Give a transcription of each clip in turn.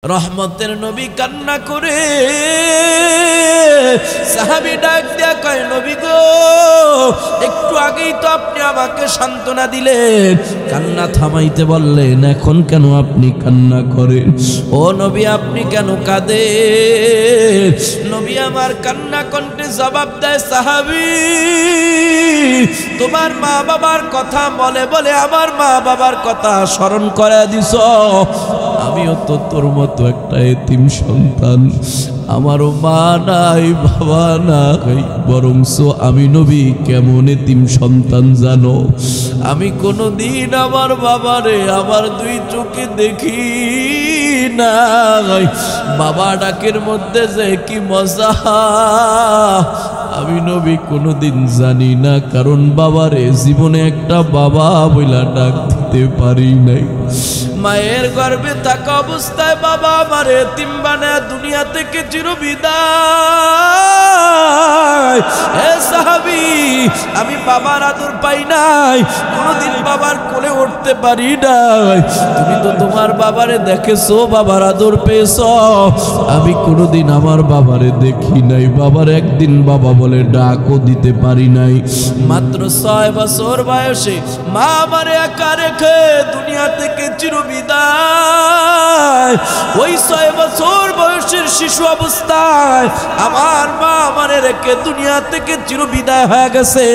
রহমতের নবী কান্না করে সাহাবী ডাক দিয়া কয়, নবী গো, একটু আগেই তো আপনি আমাকে সান্ত্বনা দিলেন, কান্না থামাইতে বললেন, এখন কেন আপনি কান্না করেন? ও নবী, আপনি কেন কাঁদেন? নবী আমার কান্না কণ্ঠে জবাব দেয়, সাহাবী, তোমার মা বাবার কথা বলে বলে আমার মা বাবার কথা স্মরণ করে দিছ। আমিও তো তোর মতো একটা এতিম সন্তান, আমারও মা নাই বাবা নাই, বরংস আমি নবী কেমন এতিম সন্তান জানো? আমি কোনোদিন আমার বাবারে আমার দুই চোখে দেখি নাই। বাবা ডাকের মধ্যে যে কি মজা আমি নবী কোনোদিন জানি না, কারণ বাবারে জীবনে একটা বাবা বইলা ডাক দিতে পারি নাই। মায়ের গর্ভে থাকা অবস্থায় বাবা আমার এতিম বানায় দুনিয়া থেকে চিরবিদায়। হে সাহাবী, আমি বাবার আদর পাই নাই, কোনোদিন বাবার কোলে উঠতে পারি নাই। তুমি তো তোমার বাবারে দেখেছো, বাবার আদর পেয়েছ, আমি কোনোদিন আমার বাবারে দেখি নাই। বাবার একদিন বাবা বলে ডাকও দিতে পারি নাই। মাত্র 6 বছর বয়সে মা আমারে একা রেখে দুনিয়া থেকে চিরবিদায়। ওই 6 বছর বয়সের শিশু অবস্থায় আমার মা আমারে রেখে দুনিয়া থেকে চিরবিদায় হয়ে গেছে।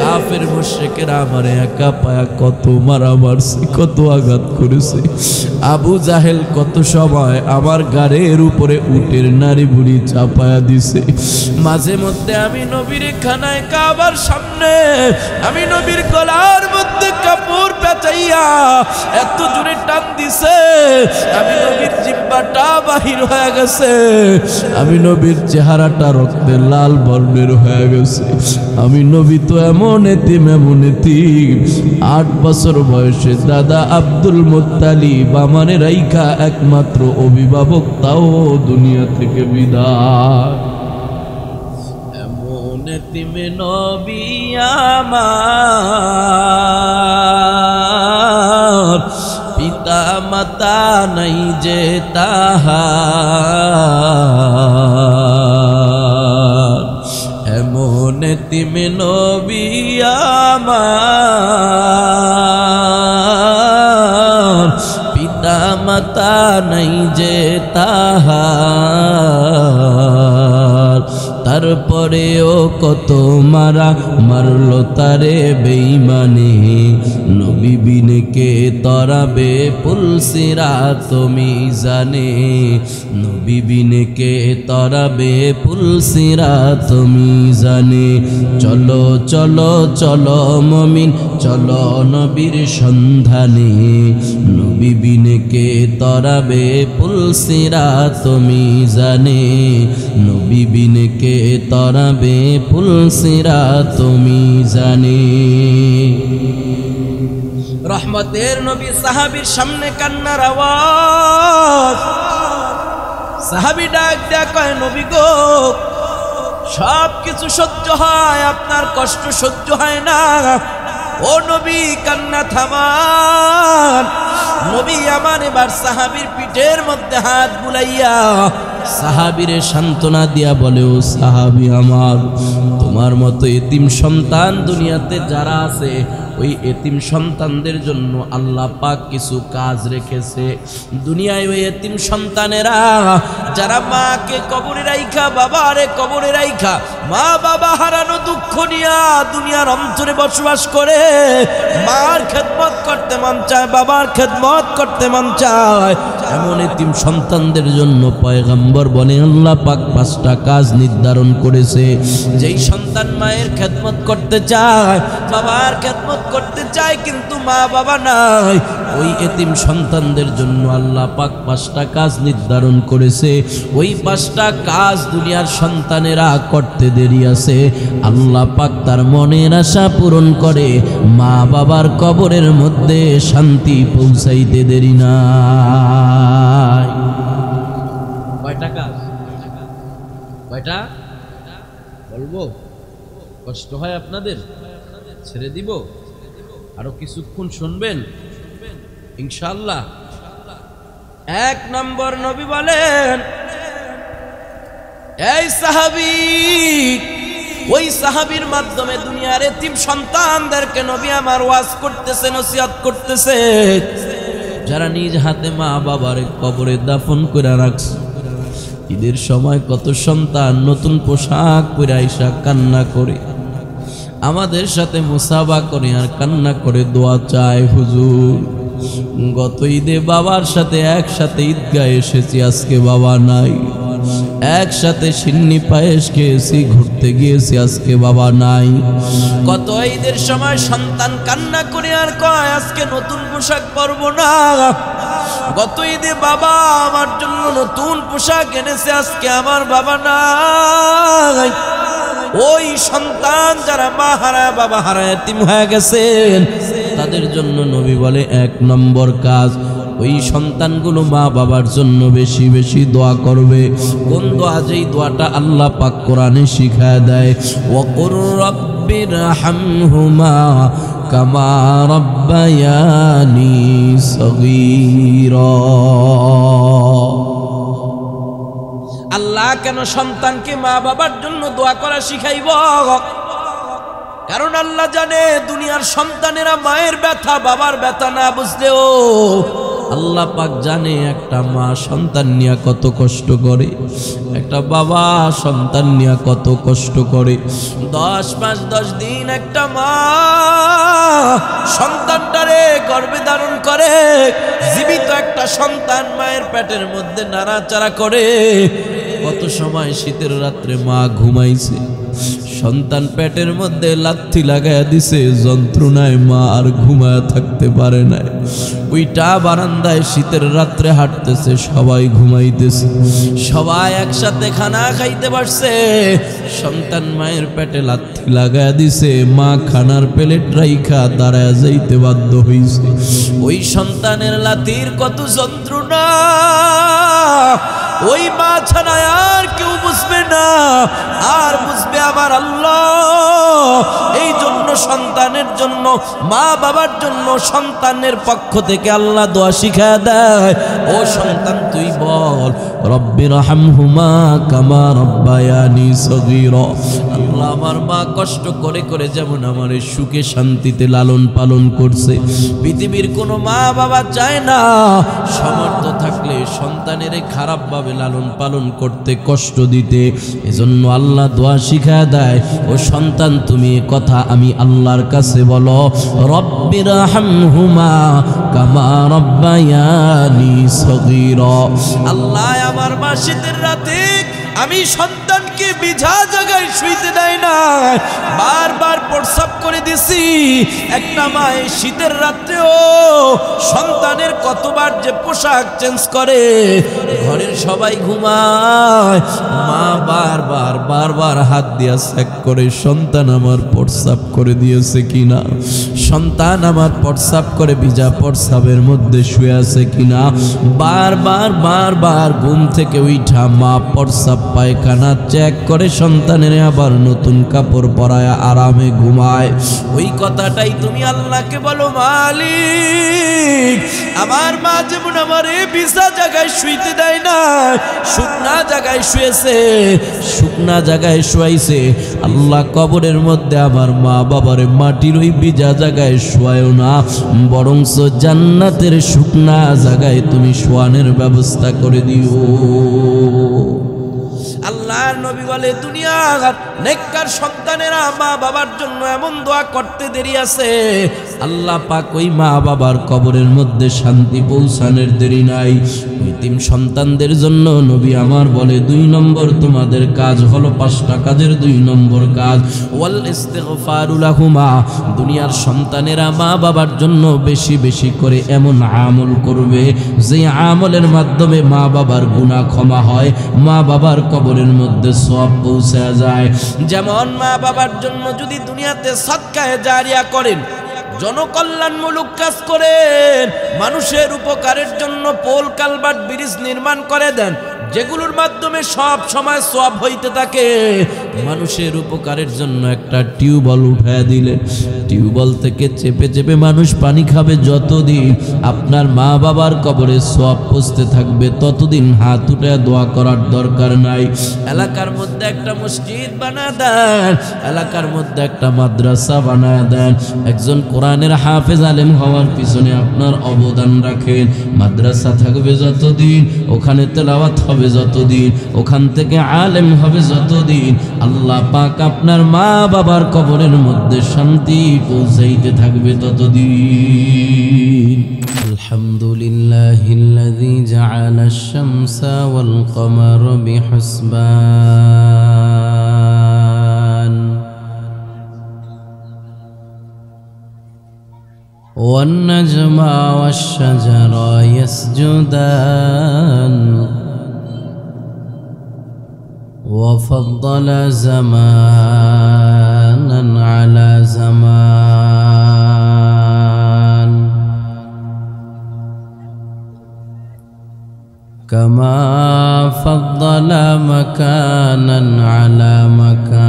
কাফের মুশরিকেরা আমারে একা পায়া কত মারা মারছে, কত আঘাত করেছে। আবু জাহেল কত সময় আমার গাড়ির উপরে উটের নারী বুড়ি চাপায়া দিছে। মাঝে মধ্যে আমি নবীর খানায় কাবার সামনে আমি নবীর গলার মধ্যে কাপড় পেঁচাইয়া এত জোরে টান দিছে, আমি নবীর জিহ্বাটা বাহির হয়ে গেছে, আমি নবীর চেহারাটা রক্তে লাল বর্ণের হয়ে গেছে। আমি নবী তো এমন এতিম, এমন এতিম, 8 বছর বয়সে দাদা আব্দুল মুত্তালিব আমারে রাইখা একমাত্র অভিভাবক, তাও দুনিয়া থেকে বিদায়। এমন এতিম নবী আমার, পিতা মাতা নাই যে তাহার। এমন এতিম নবী আমার, পিতা মাতা নাই যে তাহার। তারপরেও কত মারা মারলো তারে বেঈমানে, নবী বিনে কে তরাবে পুলসিরাত মিজানে, নবী বিনে কে তরাবে পুলসিরাত মিজানে। চলো চলো চলো মুমিন চলো নবীর সন্ধানে, নবী বিনে কে তরাবে পুলসিরাত মিজানে, নবী বিনে কে তরাবে পুলসিরাত মিজানে। রহমতের নবী সাহাবীর সামনে কান্নার আওয়াজ। সাহাবী ডাক দেয়া কয়, নবী গো, সব কিছু সহ্য হয়, আপনার কষ্ট সহ্য হয় না। ও নবী, কান্না থামান। নবী আমার এবার সাহাবীর পিঠের মধ্যে হাত বুলাইয়া সাহাবীরে সান্ত্বনা দিয়া বলে, ও সাহাবী আমার, তোমার মতো এতিম সন্তান দুনিয়াতে যারা আছে, ওই এতিম সন্তানদের জন্য আল্লাহ পাক কিছু কাজ রেখেছে। দুনিয়ায় ওই এতিম সন্তানেরা যারা মাকে কবরে রাইখা, বাবারে কবরে রাইখা, মা বাবা হারানো দুঃখ নিয়া দুনিয়ার অন্তরে বসবাস করে, মার খেদমত করতে মন চায়, বাবার খেদমত করতে মন চায়, এমন এতিম সন্তানদের জন্য পয়গম্বর বলে আল্লাহ পাক 5টা কাজ নির্ধারণ করেছে। যেই সন্তান মায়ের খেদমত করতে চায়, বাবার খেদমত করতে চায়, কিন্তু মা বাবা নাই, ওই এতিম সন্তানদের জন্য আল্লাহ পাক 5টা কাজ নির্ধারণ করেছে। ওই 5টা কাজ দুনিয়ার সন্তানেরা করতে দেরি আছে, আল্লাহ পাক তার মনের আশা পূরণ করে, মা বাবার কবরের মধ্যে শান্তি পৌঁছাইতে দেরি নাই। কয়টা কাজ? কয়টা বলবো? কষ্ট হয় আপনাদের? ছেড়ে দিব? আরো কিছুক্ষণ শুনবেন ইনশাআল্লাহ? এক নম্বর নবী বলেন, এই সাহাবী, ওই সাহাবীর মাধ্যমে দুনিয়ার এতিম সন্তানদেরকে নবী আমার ওয়াজ করতেছে, নসিহত করতেছে, যারা নিজ হাতে মা বাবার কবরে দাফন করে রাখছে। ঈদের সময় কত সন্তান নতুন পোশাক পরে আইসা কান্না করে, আমাদের সাথে মুসাফা করে আর কান্না করে দোয়া চায়, হুজুর গত ঈদে বাবার সাথে একসাথে ঈদগাহে এসেছি, আজকে বাবা নাই। একসাথে সিন্নি পায়েস খেয়েছি, ঘুরতে গিয়েছি, আজকে বাবা নাই। কত ঈদের সময় সন্তান কান্না করে আর কয় আজকে নতুন পোশাক পরবো না। গত ঈদে বাবা আমার জন্য নতুন পোশাক এনেছে, আজকে আমার বাবা নাই। ওই সন্তান যারা মা হারায় বাবা হারায় এতিম হয়ে গেছেন, তাদের জন্য নবী বলে এক নম্বর কাজ, ওই সন্তানগুলো মা বাবার জন্য বেশি বেশি দোয়া করবে। কোন দোয়া? যেই দোয়াটা আল্লাহ পাক কোরআনে শিখায় দেয়, ওয়াকুর রাব্বিরহামহুমা কামা রাব্বায়ানি সগীরা। আল্লাহ কেন সন্তানকে মা বাবার জন্য দোয়া করা শিখাইব? কারণ আল্লাহ জানে দুনিয়ার সন্তানেরা মায়ের ব্যথা বাবার ব্যথা না বুঝলেও আল্লাহ পাক জানে একটা মা সন্তান নিয়ে কত কষ্ট করে, একটা বাবা সন্তান নিয়ে কত কষ্ট করে। 10 মাস 10 দিন একটা মা সন্তানটারে গর্ভে ধারণ করে, জীবিত একটা সন্তান মায়ের পেটের মধ্যে নাড়াচাড়া করে। কত সময় শীতের রাত্রে মা ঘুমাইছে, সন্তান পেটের মধ্যে লাথি লাগাইয়া দিছে, যন্ত্রণায় মা আর ঘুমায়া থাকতে পারে না। ওইটা বারান্দায় শীতের রাত্রে হাঁটতেছে, সবাই ঘুমাইতেছে, সবাই একসাথে খানা খাইতে পারছে, সন্তান মায়ের পেটে লাথি লাগাইয়া দিছে, মা খানার প্লেট রাইখা দাঁড়ায় যাইতে বাধ্য হইছে। ওই সন্তানের লাথির কত যন্ত্রণা ওই মা ছাড়া আর কেউ বুঝবে না, আর বুঝবে আমার আল্লাহ। এই জন্য সন্তানের জন্য মা বাবার জন্য সন্তানের পক্ষ থেকে আল্লাহ দোয়া শিখা দেয়, ও সন্তান তুই বল রব্বিরহামহুমা কামা রাব্বায়ানি সগীরা। আল্লাহ আমার মা কষ্ট করে করে যেমন আমার সুখে শান্তিতে লালন পালন করছে, পৃথিবীর কোনো মা বাবা চায় না সামর্থ্য থাকলে সন্তানের খারাপ ভাবে লালন পালন করতে, কষ্ট দিতে। এজন্য আল্লাহ দোয়া শিখায় দেয়, ও সন্তান তুমি কথা আমি আল্লাহর কাছে বলো রব্বিরহামহুমা কামা রাব্বায়ানি সগীরা। আল্লাহ আমার মা শীতের রাতে আমি সন্তানকে বিঝা জায়গায় শুইতে দেয় না, বারবার প্রস্রাব করে দিছি। একটা মা এই শীতের রাত্রেও সন্তানের কতবার যে পোশাক চেঞ্জ করে, ঘরের সবাই ঘুমায়, মা বারবার বারবার হাত দিয়া চেক করে সন্তান আমার প্রস্রাব করে দিয়েছে কিনা, সন্তান আমার প্রস্রাব করে ভিজা প্রস্রাবের মধ্যে শুয়ে আছে কিনা। বারবার বারবার ঘুম থেকে উঠা মা প্রস্রাব পায়খানা চেক করে সন্তানের আবার নতুন কাপড় পরায় আরামে ঘুমায়। ওই কথাটাই তুমি আল্লাহকে বলো, মালিক আমার মা যেমন আমার এই ভিজা জায়গায় শুইতে দেয় না, শুকনা জায়গায় শুয়েছে, শুকনা জায়গায় শুয়াইছে। আল্লাহ কবরের মধ্যে আমার মা বাবারে মাটির ওই ভিজা জায়গায় শোয়ায়ও না, বরঞ্চ জান্নাতের শুকনা জায়গায় তুমি শোয়ানোর ব্যবস্থা করে দিও। আল্লাহর নবী বলে দুনিয়ার নেককার সন্তানেরা মা বাবার জন্য এমন দোয়া করতে দেরি আছে, আল্লাহ পাক ওই মা বাবার কবরের মধ্যে শান্তি পৌঁছানোর দেরি নাই। এতিম সন্তানদের জন্য নবী আমার বলে 2 নম্বর তোমাদের কাজ হলো, 5টা কাজের 2 নম্বর কাজ ওয়াল ইস্তিগফারু লাহুমা। দুনিয়ার সন্তানেরা মা বাবার জন্য বেশি বেশি করে এমন আমল করবে যে আমলের মাধ্যমে মা বাবার গুনাহ ক্ষমা হয়, মা বাবার কবরের মধ্যে সওয়াব পৌঁছে যায়। যেমন মা বাবার জন্য যদি দুনিয়াতে সাদকায়ে জারিয়া করেন, জনকল্যাণমূলক কাজ করেন, মানুষের উপকারের জন্য পোল কালভার্ট ব্রিজ নির্মাণ করে দেন, যেগুলোর মাধ্যমে সব সময় সওয়াব হইতে থাকে, মানুষের উপকারের জন্য একটা টিউবওয়েল উঠায় দিলেন। টিউবওয়েল থেকে চেপে চেপে মানুষ পানি খাবে যতদিন আপনার মা বাবার কবরে সওয়াব পৌঁছতে থাকবে ততদিন হাত উঠে দোয়া করার দরকার নাই। এলাকার মধ্যে একটা মসজিদ বানায় দেন, এলাকার মধ্যে একটা মাদ্রাসা বানায় দেন। একজন কোরআনের হাফেজ আলেম হওয়ার পিছনে আপনার অবদান রাখেন। মাদ্রাসা থাকবে যতদিন, ওখানে তেলাওয়াত হবে যতদিন, ওখান থেকে আলেম হবে যতদিন, আল্লাহ পাক আপনার মা বাবার কবরের মধ্যে শান্তি পৌঁছাইতে থাকবে ততদিন। আলহামদুলিল্লাহিল্লাযী জাআলা আশ-শামসা ওয়াল কমারা বিহুসবান والنجم والشجر يسجدان وفضل زمانا على زمان كما فضل مكانا على مكان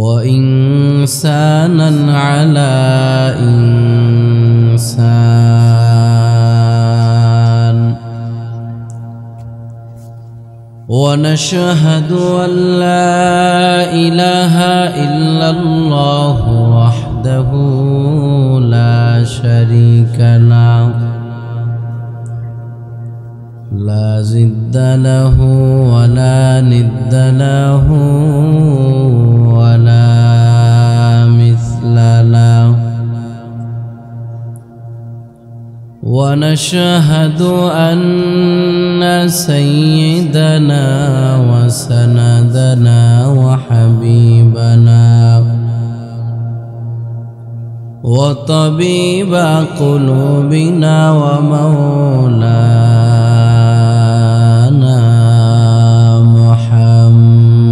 وإنسانا على إنسان ونشهد أن لا إله إلا الله وحده لا شريك له لا ضد له ولا ند له ولا مثل له ونشهد أن سيدنا وسندنا وحبيبنا وطبيب قلوبنا ومولانا محمد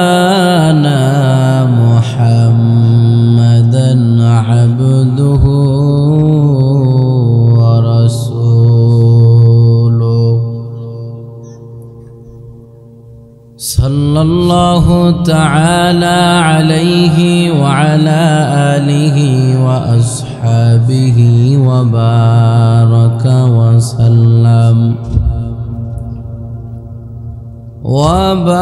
ومولانا محمدا عبده ورسوله صلى الله تعالى عليه وعلى آله وأصحابه وبارك وسلم وبارك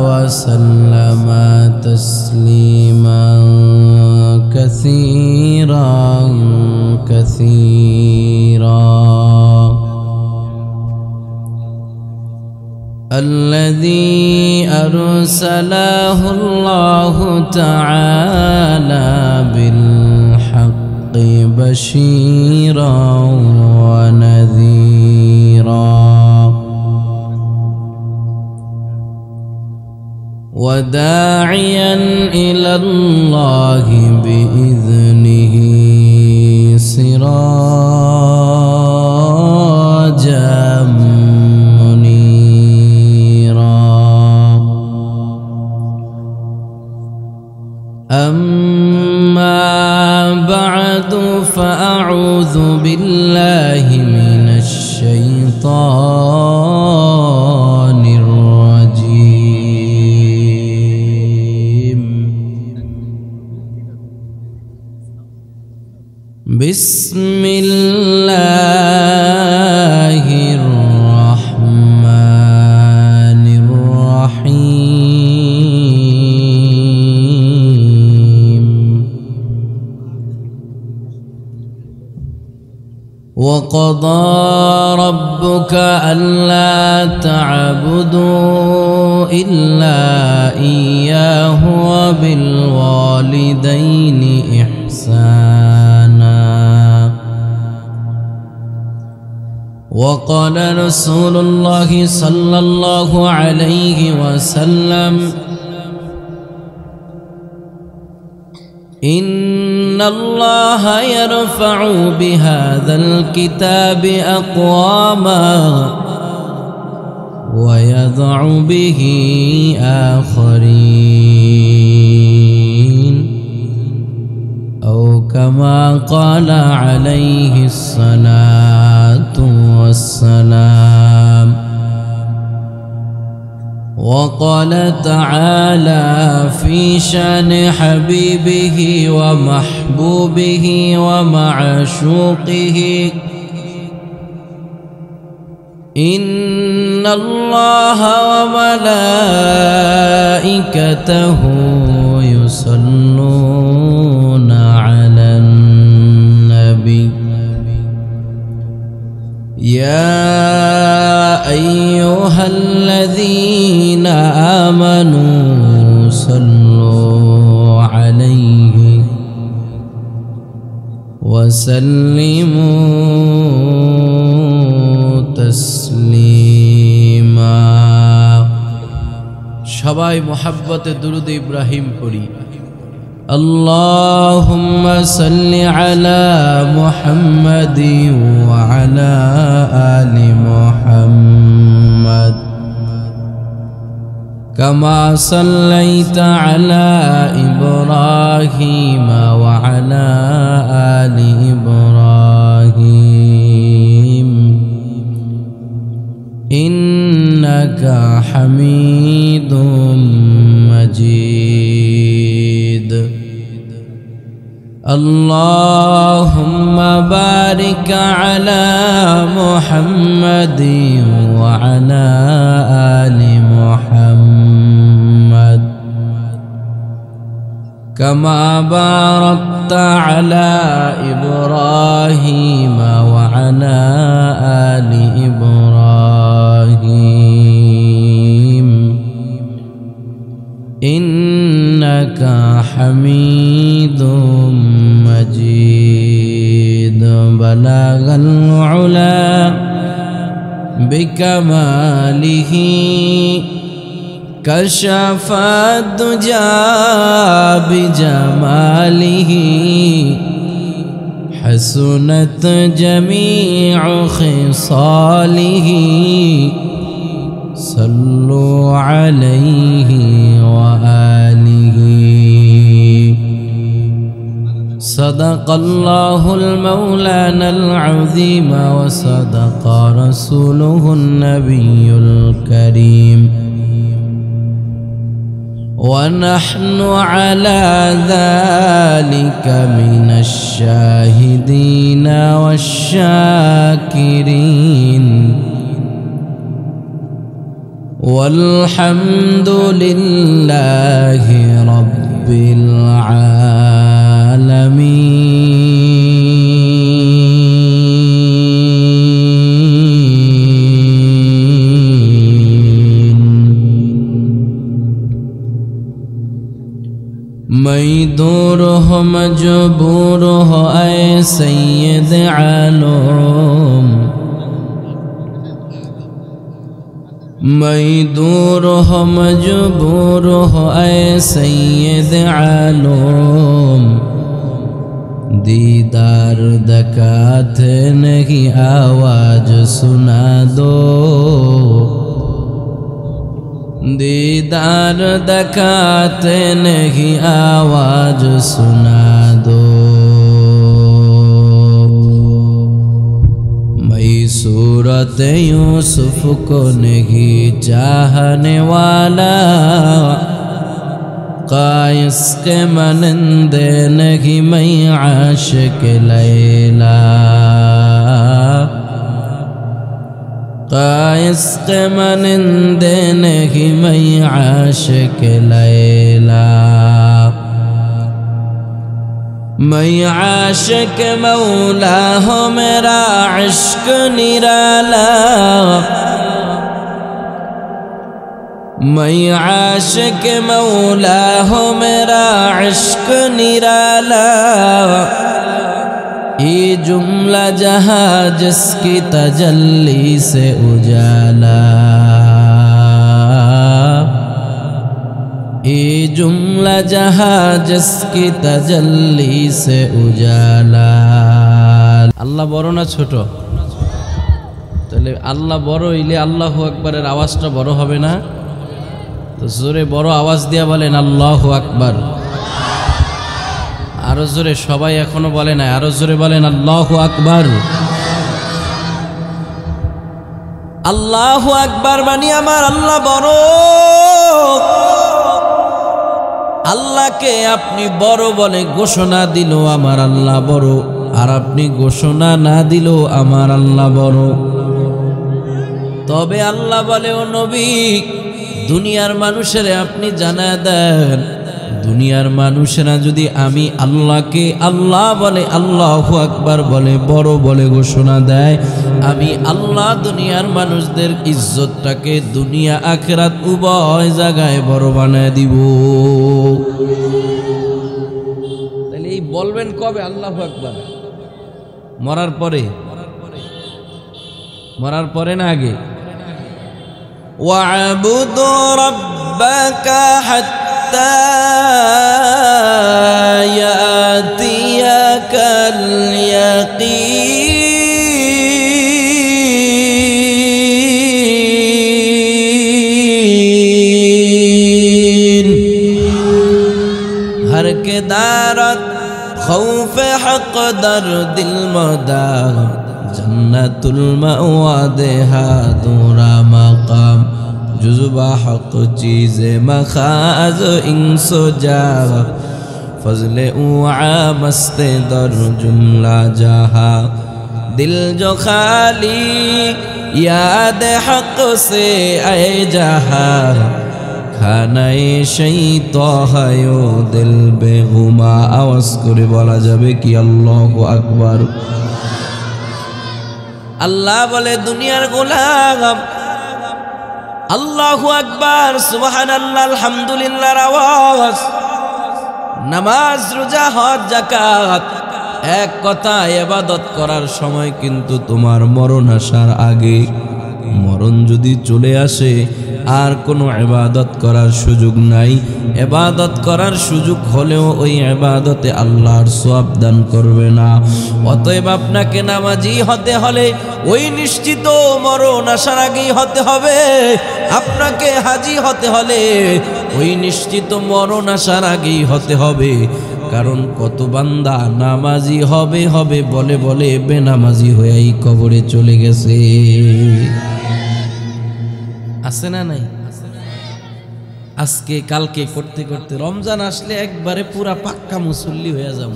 وسلم تسليما كثيرا كثيرا الذي أرسله الله تعالى بالحق بشيرا ونذيرا وداعيا إلى الله بإذنه سراجا أما بعد فأعوذ بالله من الشيطان الرجيم بسم الله الرحمن الرحيم وقضى ربك ألا تعبدوا إلا إياه وبالوالدين إحسانا وقال رسول الله صلى الله عليه وسلم إن الله يرفع بهذا الكتاب أقواما ويضع به آخرين أو كما قال عليه الصلاة والسلام. وقال تعالى في شأن حبيبه ومحبوبه ومعشوقه: إن الله وملائكته يصلون على النبي يا أيها الذين آمنوا صلوا عليه وسلموا تسليما. সবাই মোহাব্বতে দুরূদ ইব্রাহিম পড়ি। اللهم صل على محمد وعلى آل محمد كما صليت على إبراهيم وعلى آل إبراهيم إنك حميد مجيد. اللهم بارك على محمد وعلى آل محمد كما باركت على إبراهيم وعلى آل إبراهيم إنك حميد مجيد. بلغ العلا بكماله كشف الدجى بجماله حسنت جميع خصاله صلوا عليه وآله. صدق الله المولانا العظيم وصدق رسوله النبي الكريم ونحن على ذلك من الشاهدين والشاكرين والحمد لله رب العالمين. ميدور ہو مجبور ہو اے سید عالم ميدور ہو مجبور ہو اے سید عالم دیدار دکھاتے نہیں آواز سنا دو دیدار دکھاتے نہیں آواز سنا دو میں صورت یوسف کو نہیں چاہنے والا قائس کے مانند نہیں میں عاشق لیلا قائس کے مانند نہیں میں عاشق لیلا میں عاشق مولا ہوں میرا عشق نرالا میں عاشق مولا ہوں میرا عشق نرالا یہ جملہ جہاں جس کی تجلی سے اجالا یہ جملہ جہاں جس کی تجلی سے اجالا اللہ বড় না ছোট তাহলে তাহলে আল্লাহ বড় হইলে আল্লাহু আকবারের আওয়াজটা বড় হবে না? তো জোরে বড় আওয়াজ দিয়া বলেন আল্লাহু আকবার। আরো জোরে, সবাই এখনো বলে না, আরো জোরে বলেন আল্লাহু আকবার। আল্লাহু আকবার মানে আমার আল্লাহ বড়। আল্লাহকে আপনি বড় বলে ঘোষণা দিল আমার আল্লাহ বড়, আর আপনি ঘোষণা না দিল আমার আল্লাহ বড়। তবে আল্লাহ বলে, ও নবী, দুনিয়ার মানুষের আপনি জানা দেন, দুনিয়ার মানুষেরা যদি আমি আল্লাহকে আল্লাহ বলে, আল্লাহু আকবার বলে, বড় বলে ঘোষণা দেয়, আমি আল্লাহ দুনিয়ার মানুষদের ইজ্জতটাকে দুনিয়া আখিরাত উভয় জায়গায় বড় বানায় দিব। তাহলে এই বলবেন কবে আল্লাহু আকবার? মরার পরে? মরার পরে না আগে? ওয়া'বুদ রাব্বাকা হাত্তা ইয়াতিয়াকাল ইয়াকিন। हर के दारत खौफ हक दर दिल मदा जन्नतुल मअवा देहा दूरा मकाम जुज़बा हक चीज़े मखाज इंसो जा फजले उआ मस्ते दर जुमला जहा दिल जो खाली याद हक से आए जहा খানায়ে শৈতো হায়ো দিল বেগুমা। আওয়াজ করে বলা যাবে কি আল্লাহু আকবার? আল্লাহ বলে, দুনিয়ার গোলাম আল্লাহু আকবার, সুবহানাল্লাহ, আলহামদুলিল্লাহর আওয়াজ, নামাজ, রোজা, হজ, যাকাত, এক কথা ইবাদত করার সময় কিন্তু তোমার মরণ আসার আগে, মরণ যদি চলে আসে আর কোনো ইবাদত করার সুযোগ নাই। ইবাদত করার সুযোগ হলেও ওই ইবাদতে আল্লাহর সওয়াব দান করবে না। অতএব আপনাকে নামাজি হতে হলে ওই নিশ্চিত মরণ আসার আগেই হতে হবে। আপনাকে হাজি হতে হলে ওই নিশ্চিত মরণ আসার আগেই হতে হবে। কারণ কত বান্দা নামাজি হবে হবে বলে বলে বেনামাজি হয়েই কবরে চলে গেছে। আছে না নাই? আজকে কালকে করতে করতে রমজান আসলে একবারে পুরা পাক্কা মুসল্লি হয়ে যাব।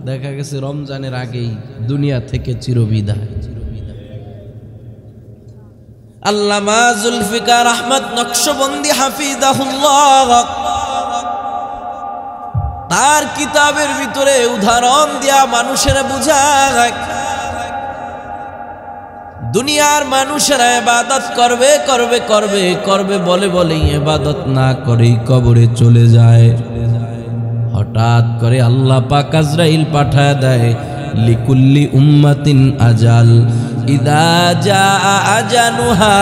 দেখা গেছে রমজানের আগেই দুনিয়া থেকে চিরবিদায়। আল্লামা জুলফিকার আহমদ নকশবন্দি হাফিজাহুল্লাহ তার কিতাবের ভিতরে উদাহরণ দিয়া মানুষেরা বুঝায়, দুনিয়ার মানুষেরা ইবাদত করবে করবে করবে করবে বলে বলে ইবাদত না করেই কবরে চলে যায়। হঠাৎ করে আল্লাহ পাক আজরাইল পাঠায় দেয়, লিকুল্লি উম্মাতিন আজাল ইদা জাআ আজালুহা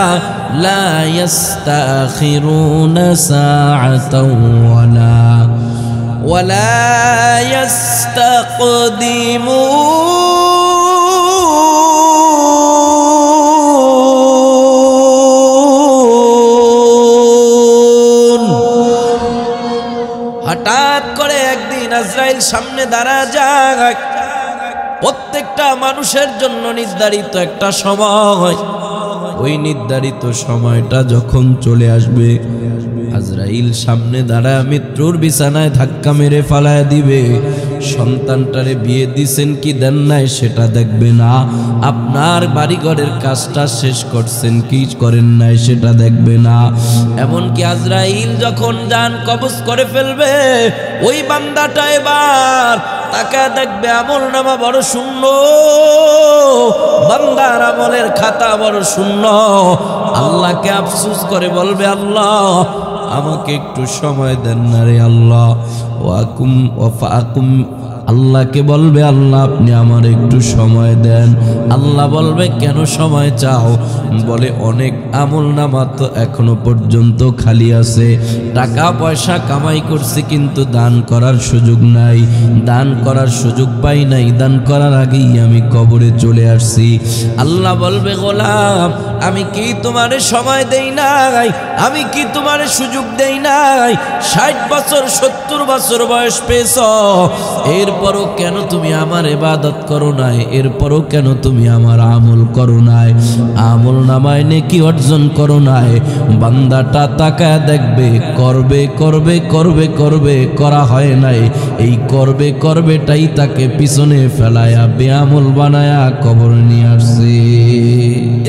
লা ইস্তাখিরুনা সাআতাও ওয়ালা ইস্তাকদিমুন। হঠাৎ করে একদিন আজরাইল সামনে দাঁড়া যায়। প্রত্যেকটা মানুষের জন্য নির্ধারিত একটা সময়, ওই নির্ধারিত সময়টা যখন চলে আসবে, আজরাইল সামনে দাঁড়ায় মৃত্যুর বিছানায় ধাক্কা মেরে ফালায় দিবে। সন্তানটারে বিয়ে দিছেন কি দেন নাই সেটা দেখবে না, আপনার বাড়িঘরের কাজটা শেষ করছেন কি করেন নাই সেটা দেখবে না। এমনকি আজরাইল যখন জান কবজ করে ফেলবে, ওই বান্দাটা এবার তাকে দেখবে আমল নামা বড় শূন্য, বান্দার আমলের খাতা বড় শূন্য। আল্লাহকে আফসোস করে বলবে, আল্লাহ আমাকে একটু সময় দেন না রে আল্লাহ। আল্লাহকে বলবে, আল্লাহ আপনি আমার একটু সময় দেন। আল্লাহ বলবে, কেন সময় চাও? বলে, অনেক আমল নামা তো এখনো পর্যন্ত খালি আছে, টাকা পয়সা কামাই করছি কিন্তু দান করার সুযোগ নাই, দান করার সুযোগ পাই নাই, দান করার আগেই আমি কবরে চলে আসছি। আল্লাহ বলবে, গোলাম আমি কি তোমারে সময় দেই নাই? আমি কি তোমারে সুযোগ দেই নাই? 60 বছর 70 বছর বয়স পেয়েছ, এরপরও কেন তুমি আমার ইবাদত করো নাই? এরপরও কেন তুমি আমার আমল করো নাই? আমল নামায় নেকি অর্জন করো নাই? বান্দাটা তাকায় দেখবে, করবে করবে করবে করবে, করা হয় নাই। এই করবে করবেটাই তাকে পিছনে ফেলায়া বেআমল বানায়া কবর নিয়ে আসছে।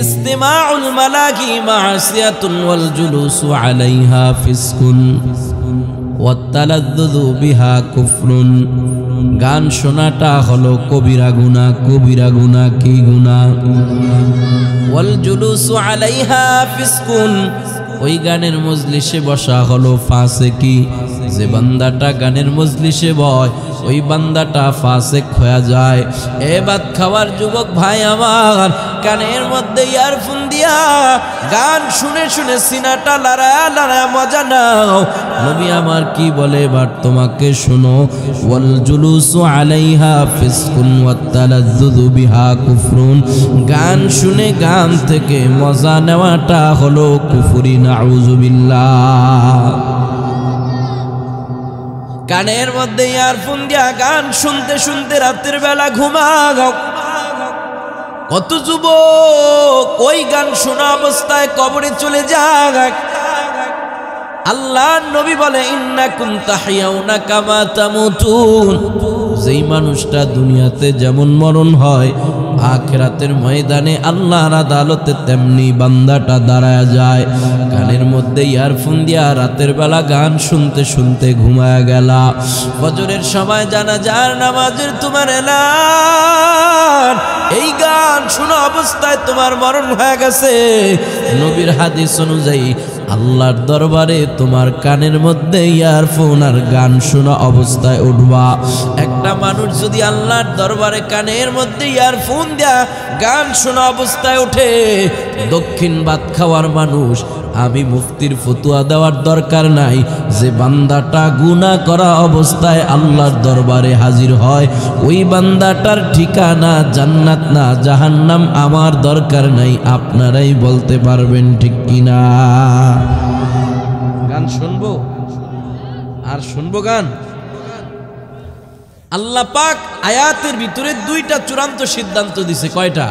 ইস্তিমাউল মালাকি মাসিয়াতুন ওয়াল জুলুসু আলাইহা ফিসকুন ওয়াত্তালাদ্দুযু বিহা কুফরুন। গান শোনাটা হলো কবিরা গুনাহ। কবিরা গুনাহ কি গুনাহ? ওয়াল জুলুসু আলাইহা ফিসকুন, ওই গানের মজলিসে বসা হলো ফাসিকি। যে বান্দাটা গানের মজলিসে বয়, ওই বান্দাটা ফাসিক হয়ে যায়। এ ভাত খাওয়ার যুবক ভাই আমার, কানের মধ্যে ইয়ারফোন দিয়া গান শুনে শুনে সিনাটা লড়ায়া লড়ায়া মজা নাও। নবী আমার কি বলে এবার তোমাকে শোনো, ওয়াল জুলুসু আলাইহা ফিসকুন ওয়াত্তালাদ্দুযু বিহা কুফরুন। গান শুনে গান থেকে মজা নেওয়াটা হলো কুফরি, নাউযু বিল্লাহ। কানের মধ্যে ইয়ারফোন দিয়া গান শুনতে শুনতে রাতের বেলা ঘুমাও। কত যুবক ওই গান শোনা অবস্থায় কবরে চলে যায়। আল্লাহর নবী বলে, ইন্নাকুম তাহইয়াউনা কামা তামুতুন। যেই মানুষটা দুনিয়াতে যেমন মরণ হয়, আখিরাতের ময়দানে আল্লাহর আদালতে তেমনি বান্দাটা দাঁড়ায় যায়। কানের মধ্যে ইয়ারফোন দিয়া রাতের বেলা গান শুনতে শুনতে ঘুমায়া গেলা। ফজরের সময় জানাজার নামাজের তোমার এলান, এই গান শোনা অবস্থায় তোমার মরণ হয়ে গেছে। নবীর হাদিস অনুযায়ী আল্লাহর দরবারে তোমার কানের মধ্যে ইয়ারফোন আর গান শোনা অবস্থায় উঠবা। একটা মানুষ যদি আল্লাহর দরবারে কানের মধ্যে ইয়ারফোন দেয়া গান শোনা অবস্থায় ওঠে, দক্ষিণ ভাত খাওয়ার মানুষ, আমি মুফতির ফতুয়া দেওয়ার দরকার নাই। যে বান্দাটা গুনাহ করা অবস্থায় আল্লাহর দরবারে হাজির হয়, ওই বান্দাটার ঠিকানা জান্নাত না জাহান্নাম আমার দরকার নাই। আপনারাই বলতে পারবেন ঠিক কিনা? গান শুনবো আর শুনবো গান। আল্লাহ পাক আয়াতের ভিতরে দুইটা চূড়ান্ত সিদ্ধান্ত দিছে। কয়টা?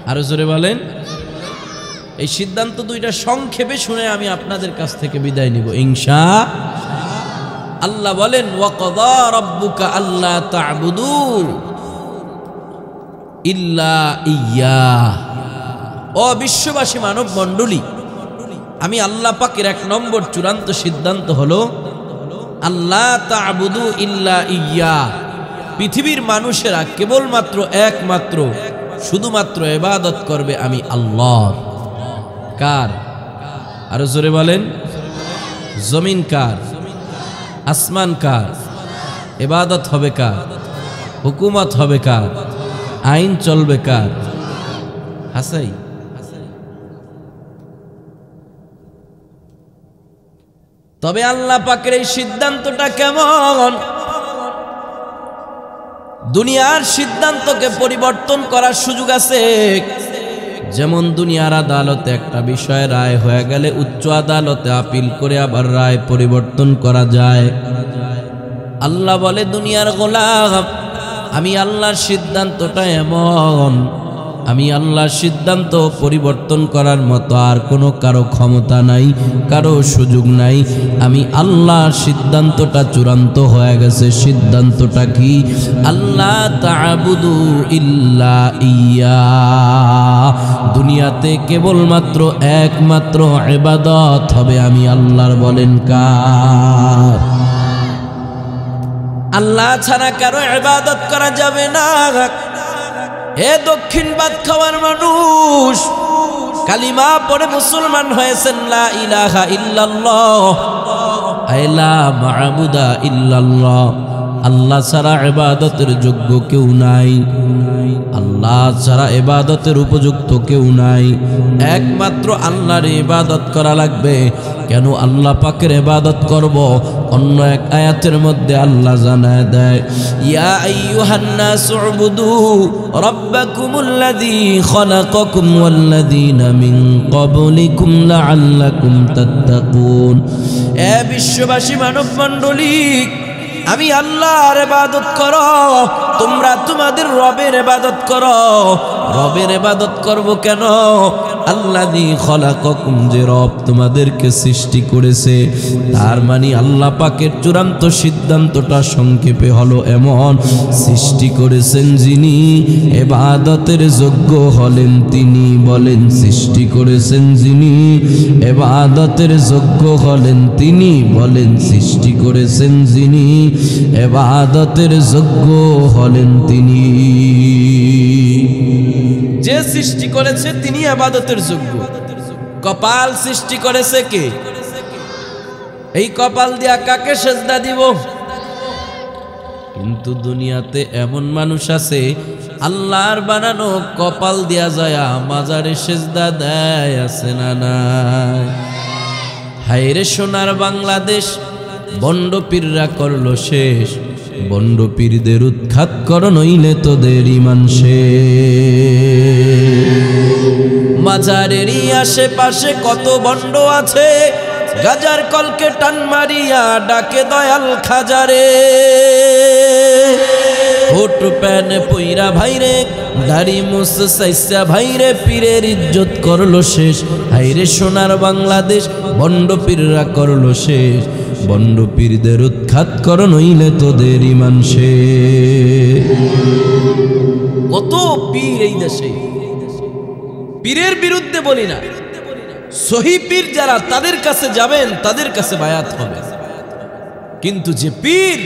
আরো জোরে বলেন। এই সিদ্ধান্ত দুইটা সংক্ষেপে শুনে আমি আপনাদের কাছ থেকে বিদায় নিব ইনশাআল্লাহ। আল্লাহ বলেন, ওয়াকাযা রাব্বুকা আল্লা তা'বুদু ইল্লা ইয়্যাহ। ও বিশ্ববাসী মানব মণ্ডলী, আমি আল্লাহ পাকের 1 নম্বর চূড়ান্ত সিদ্ধান্ত হলো আল্লাহ তা'বুদু ইল্লা ইয়্যাহ। পৃথিবীর মানুষেরা কেবলমাত্র একমাত্র শুধুমাত্র ইবাদত করবে আমি আল্লাহর। কার? আরো জোরে বলেন। জমিন কার? আসমান কার? ইবাদত হবে কার? হুকুমত হবে কার? আইন চলবে কার? হাসাই। তবে আল্লাহ পাকের এই সিদ্ধান্তটা কেমন? দুনিয়ার সিদ্ধান্তকে পরিবর্তন করার সুযোগ আছে। যেমন দুনিয়ার আদালতে একটা বিষয় রায় হয়ে গেলে উচ্চ আদালতে আপিল করে আবার রায় পরিবর্তন করা যায়। আল্লাহ বলে, দুনিয়ার গোলাম, আমি আল্লাহর সিদ্ধান্তটা এমন, আমি আল্লাহর সিদ্ধান্ত পরিবর্তন করার মতো আর কোনো কারো ক্ষমতা নাই, কারো সুযোগ নাই। আমি আল্লাহর সিদ্ধান্তটা চূড়ান্ত হয়ে গেছে। সিদ্ধান্তটা কি? আল্লাহ তা'বুদু ইল্লা ইয়্যাহ। দুনিয়াতে কেবলমাত্র একমাত্র ইবাদত হবে আমি আল্লাহর। বলেন কার? আল্লাহ ছাড়া কারো ইবাদত করা যাবে না। হে দক্ষিণ ভাত খাওয়ার মানুষ, কালিমা পড়ে মুসলমান হয়েছেন, লা ইলাহা ইল্লাল্লাহ লা মা'বুদা ইল্লাল্লাহ, আল্লাহ ছাড়া ইবাদতের যোগ্য কেউ নাই, আল্লাহ ছাড়া ইবাদতের উপযুক্ত কেউ নাই। একমাত্র আল্লাহর ইবাদত করা লাগবে। কেন আল্লাহ পাকের ইবাদত করব? অন্য এক আয়াতের মধ্যে আল্লাহ জানায় দেয়, ইয়া আইয়ুহান নাসু উবুদু রাব্বাকুমুল্লাযী খালাকাকুম ওয়াল্লাযীনা মিন ক্বাবলিকুম লাআল্লাকুম তাত্তাকুন। এ বিশ্ববাসী মানব মণ্ডলী, আমি আল্লাহর ইবাদত করো, তোমরা তোমাদের রবের ইবাদত করো। রবের ইবাদত করব কেন? আল্লাযী খালাকাকুম, যে রব তোমাদেরকে সৃষ্টি করেছে। তার মানে আল্লাহ পাকের চূড়ান্ত সিদ্ধান্তটা সংক্ষেপে হলো এমন, সৃষ্টি করেছেন যিনি, ইবাদতের যোগ্য হলেন তিনি। বলেন, সৃষ্টি করেছেন যিনি, ইবাদতের যোগ্য হলেন তিনি। বলেন, সৃষ্টি করেছেন যিনি, ইবাদতের যোগ্য হলেন তিনি। যে সৃষ্টি করেছে তিনি ইবাদতের যোগ্য। কপাল সৃষ্টি করেছে কে? এই কপাল দিয়া কাকে সেজদা দিব? কিন্তু দুনিয়াতে এমন মানুষ আছে আল্লাহর বানানো কপাল দিয়া যায় মাজারে সেজদা দেয়, আছে না নাই? হায়রে সোনার বাংলাদেশ, বন্ড পীররা করলো শেষ। বন্ড পীরদের উৎখাত কর, নইলে তোদের ঈমান শেষ। মাজারেরই আশেপাশে কত বন্ড আছে, গাজার কলকে টান মারিয়া ডাকে দয়াল খাজারে। হোট প্যান পইরা ভাইরে, দাড়ি মুছ সাইসা ভাইরে, পীরের ইজ্জত করলো শেষ। হায়রে সোনার বাংলাদেশ, বন্ড পীররা করলো শেষ। বন্ড পীরদের উৎখাত কর, নইলে তোদের ঈমান শেষ। কত পীর এই দেশে, পীরের বিরুদ্ধে বলি না, সহি পীর যারা তাদের কাছে যাবেন, তাদের কাছে বায়াত হবে। কিন্তু যে পীর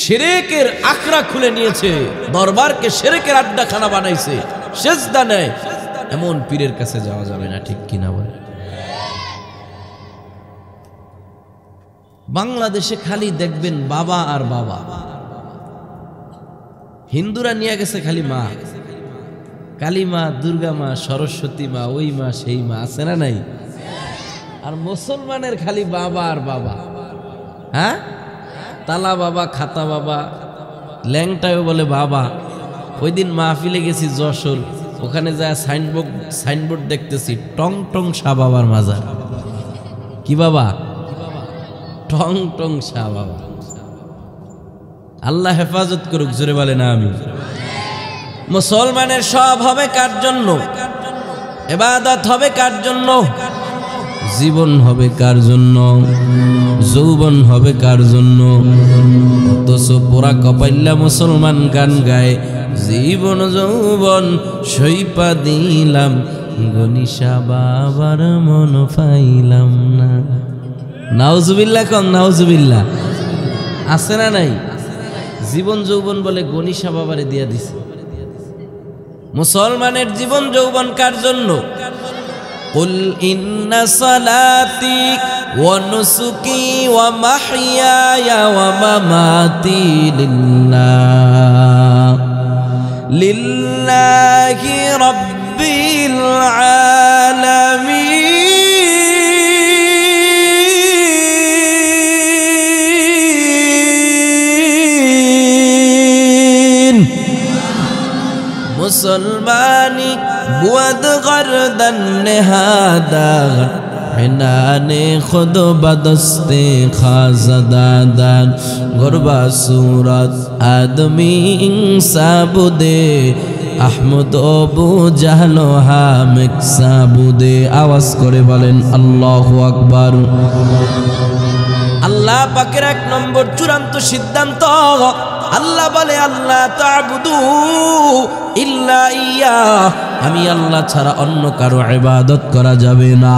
শিরকের আখড়া খুলে নিয়েছে, দরবারকে শিরকের আড্ডাখানা বানাইছে, সেজদা নেয়, এমন পীরের কাছে যাওয়া যাবে না। ঠিক কিনা বলে? বাংলাদেশে খালি দেখবেন বাবা আর বাবা। হিন্দুরা নিয়ে গেছে খালি মা, কালী মা, দুর্গা মা, সরস্বতী মা, ওই মা সেই মা, আছে না নাই? আর মুসলমানের খালি বাবা আর বাবা। হ্যাঁ, তালা বাবা, খাতা বাবা, ল্যাংটাও বলে বাবা। ওই দিন মাহফিলে গেছি যশোর, ওখানে যায় সাইনবোর্ড দেখতেছি, টং টং শাহ বাবার মাজার। কি বাবা? টং টং শাহ বাবা। আল্লাহ হেফাজত করুক, জোরে বলে না আমি। মুসলমানের সব হবে কার জন্য? ইবাদত হবে কার জন্য? জীবন হবে কার জন্য? যৌবন হবে কার জন্য? অথচ পোড়া কপাইল্লা মুসলমান গান গায়, জীবন যৌবন সইপা দিলাম, গনিশা বাবার মন পাইলাম না। নাউজুবিল্লাহ কন, নাউজুবিল্লাহ। আছে না নাই? জীবন যৌবন বলে গনিশা বাবারে দিয়া দিছে। মুসলমানের জীবন যৌবন কার জন্য? কুল ইন্না সালাতি ওয়া নুসুকি ওয়া মাহইয়ায়া ওয়া মামাতি লিল্লাহি রাব্বিল আলামিন। মুসলমানি বুয়াদ গর্দন নেহাদা, হিনানে খুদ বদস্তে খাজাদাদান, গরবা সুরত আদমি ইনসাবুদে, আহমদ অবু জাহলো হামিক সাবুদে। আওয়াজ করে বলেন আল্লাহু আকবার। আল্লাহ পাকের এক নম্বর চূড়ান্ত সিদ্ধান্ত, আল্লাহ বলে আল্লাহ তা'বুদু ইল্লা ইয়া, আমি আল্লাহ ছাড়া অন্য কারো ইবাদত করা যাবে না।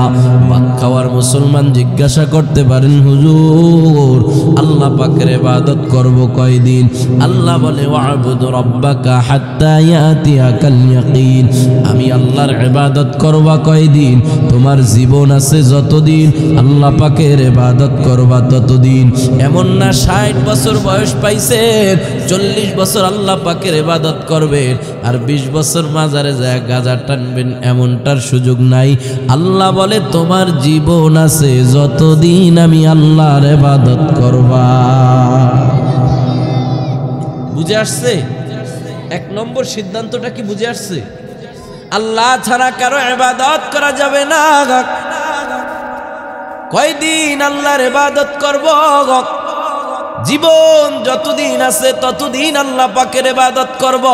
ভাত খাওয়ার মুসলমান জিজ্ঞাসা করতে পারেন হুজুর আল্লাহ পাকের ইবাদত করব কয়দিন? আল্লাহ বলে ওয়া'বুদ রাব্বাকা হাত্তা ইয়াতিয়াকাল ইয়াকিন, আমি আল্লাহর ইবাদত করবা কয়দিন? তোমার জীবন আছে যতদিন আল্লাহ পাকের ইবাদত করবা ততদিন। এমন না 60 বছর বয়স পাইছেন 40 বছর আল্লাহ পাকের ইবাদত করবেন আর 20 বছর মাজারে যায় গাজা টানবেন, এমনটার সুযোগ নাই। আল্লাহ বলে তোমার জীবন আছে যতদিন আমি আল্লাহর ইবাদত করবা। বুঝে আসছে? 1 নম্বর সিদ্ধান্তটা কি বুঝে আসছে? আল্লাহ ছাড়া কারো ইবাদত করা যাবে না। কয়দিন আল্লাহর ইবাদত করব? জীবন যতদিন আছে ততদিন আল্লাহ পাকের ইবাদত করব।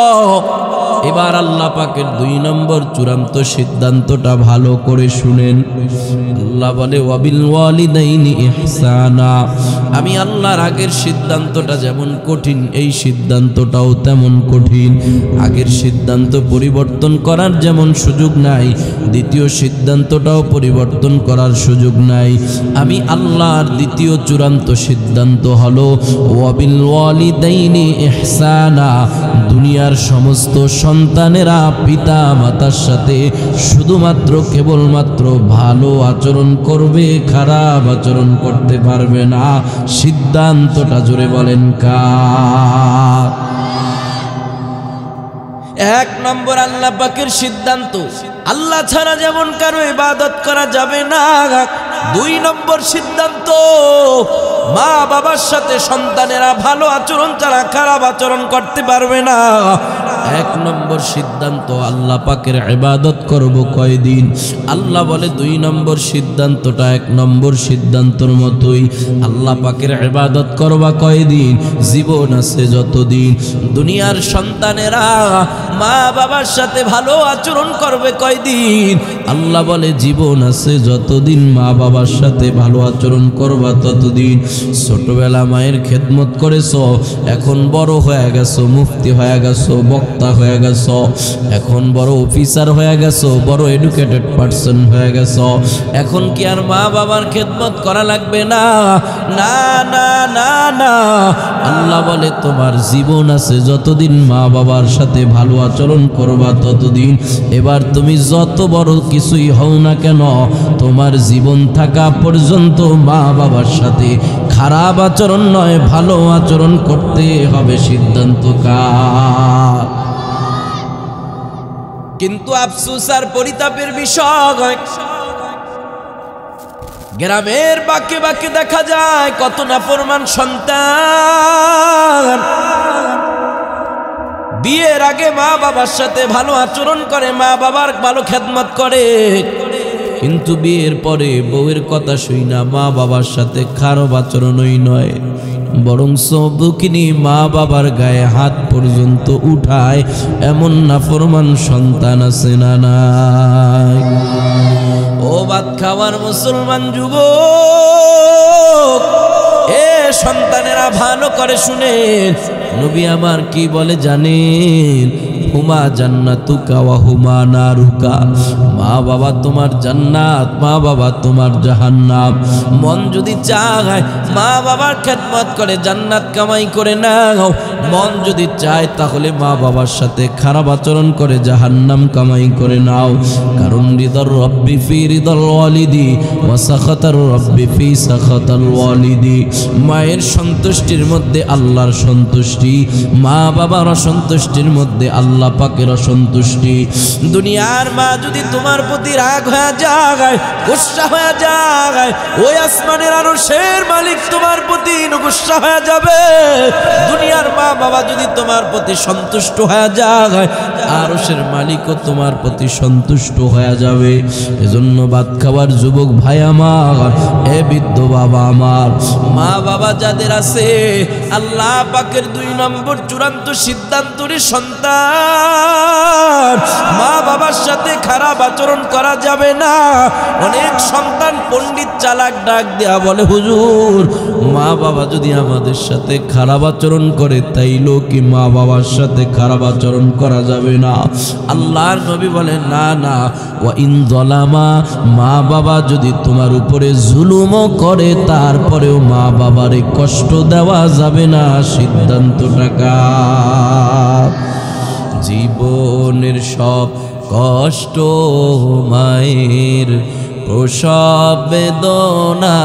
এবার আল্লাহ পাকের 2 নম্বর চূড়ান্ত সিদ্ধান্তটা ভালো করে শুনেন। আল্লাহ বলে ওয়াবিল ওয়ালিদাইনি ইহসানা, আমি আল্লাহর আগের সিদ্ধান্তটা যেমন কঠিন এই সিদ্ধান্তটাও তেমন কঠিন। আগের সিদ্ধান্ত পরিবর্তন করার যেমন সুযোগ নাই, দ্বিতীয় সিদ্ধান্তটাও পরিবর্তন করার সুযোগ নাই। আমি আল্লাহর দ্বিতীয় চূড়ান্ত সিদ্ধান্ত হলো ওয়াবিল ওয়ালিদাইনি ইহসানা, দুনিয়ার সমস্ত সন্তানেরা পিতা মাতার সাথে শুধুমাত্র কেবলমাত্র ভালো আচরণ করবে, খারাপ আচরণ করতে পারবে না। সিদ্ধান্তটা জোরে বলেন কার? 1 নম্বর আল্লাহ পাকের সিদ্ধান্ত, আল্লাহ ছাড়া যেমন কারো ইবাদত করা যাবে না। 2 নম্বর সিদ্ধান্ত, মা বাবার সাথে সন্তানেরা ভালো আচরণ ছাড়া খারাপ আচরণ করতে পারবে না। 1 নম্বর সিদ্ধান্ত, আল্লাহ পাকের ইবাদত করব কয়দিন? আল্লাহ বলে 2 নম্বর সিদ্ধান্তটা 1 নম্বর সিদ্ধান্তর মতোই। আল্লাহ পাকের ইবাদত করবা কয়দিন? জীবন আছে যতদিন। দুনিয়ার সন্তানেরা মা বাবার সাথে ভালো আচরণ করবে কয়দিন? আল্লাহ বলে জীবন আছে যতদিন মা বাবার সাথে ভালো আচরণ করবা ততদিন। ছোটবেলা মায়ের খেদমত করেছো, এখন বড় হয়ে গেছো, মুফতি হয়ে গেছো, বক্তা হয়ে গেছো, এখন বড় অফিসার হয়ে গেছো, বড় এডুকেটেড পারসন হয়ে গেছো, এখন কি আর মা বাবার খেদমত করা লাগবে না? না না না না, আল্লাহ বলে তোমার জীবন আছে যতদিন মা বাবার সাথে ভালো আচরণ করবা ততদিন। এবার তুমি যত বড় কিছুই হও না কেন, তোমার জীবন থাকা পর্যন্ত মা বাবার সাথে খারাপ আচরণ নয়, ভালো আচরণ করতে হবে। সিদ্ধান্ত কার? কিন্তু আফসোস আর পরিতাপের বিষয়, গ্রামের বাঁকে বাঁকে দেখা যায় কত নাফরমান সন্তান বিয়ের আগে মা বাবার সাথে ভালো আচরণ করে, মা বাবার ভালো খেদমত করে, কিন্তু বিয়ের পরে বউয়ের কথা শুই না মা বাবার সাথে খারাপ আচরণই নয়, বরং বুকিনি মা বাবার গায়ে হাত পর্যন্ত উঠায়, এমন নাফরমান সন্তান আছে না নাই? ও ভাত খাওয়ার মুসলমান যুবক, এ সন্তানেরা ভালো করে শুনেন, নবী আমার কি বলে জানেন? হুমা জান্নাতুকা ওয়া হুমা নারুকা, মা বাবা তোমার জান্নাত, মা বাবা তোমার জাহান্নাম। মন যদি চায় মা বাবার খেদমত করে জান্নাত কামাই করে নাও, মন যদি চায় তাহলে মা বাবার সাথে খারাপ আচরণ করে জাহান্নাম কামাই করে নাও। কারণ রিদার রব্বি ফি রিদাল ওয়ালিদি ওয়া সাখাতার রব্বি ফি সাখাতাল ওয়ালিদি, মায়ের সন্তুষ্টির মধ্যে আল্লাহর সন্তুষ্টি, মা বাবার অসন্তুষ্টির মধ্যে আল্লাহ পাকের অসন্তুষ্টি। দুনিয়ার মা যদি তোমার প্রতি রাগ হয়ে যায়, গুসা হয়ে যায়, ওই আসমানের আরশের মালিক তোমার প্রতি গুসা হয়ে যাবে। দুনিয়ার মা বাবা যদি তোমার প্রতি সন্তুষ্ট হয়ে যায়, আরশের মালিকও তোমার প্রতি সন্তুষ্ট হয়ে যাবে। এজন্য ভাত খাওয়ার যুবক ভাই আমার, এ বৃদ্ধ বাবা আমার, মা বাবা যাদের আছে, আল্লাহ পাকের 2 নম্বর চূড়ান্ত সিদ্ধান্তরে সন্তান সন্তান, মা বাবার সাথে খারাপ আচরণ করা যাবে না। অনেক সন্তান পণ্ডিত চালাক ডাক দেয়া বলে, হুজুর মা বাবা যদি আমাদের সাথে খারাপ আচরণ করে তাইলেও কি মা বাবার সাথে খারাপ আচরণ করা যাবে না? আল্লাহর নবী বলেন, না না, ওয়া ইন যালামা, মা বাবা যদি তোমার উপরে জুলুমও করে তারপরেও মা বাবারে কষ্ট দেওয়া যাবে না। সিদ্ধান্ত টাকা জীবনের সব কষ্ট মায়ের প্রসব বেদনা,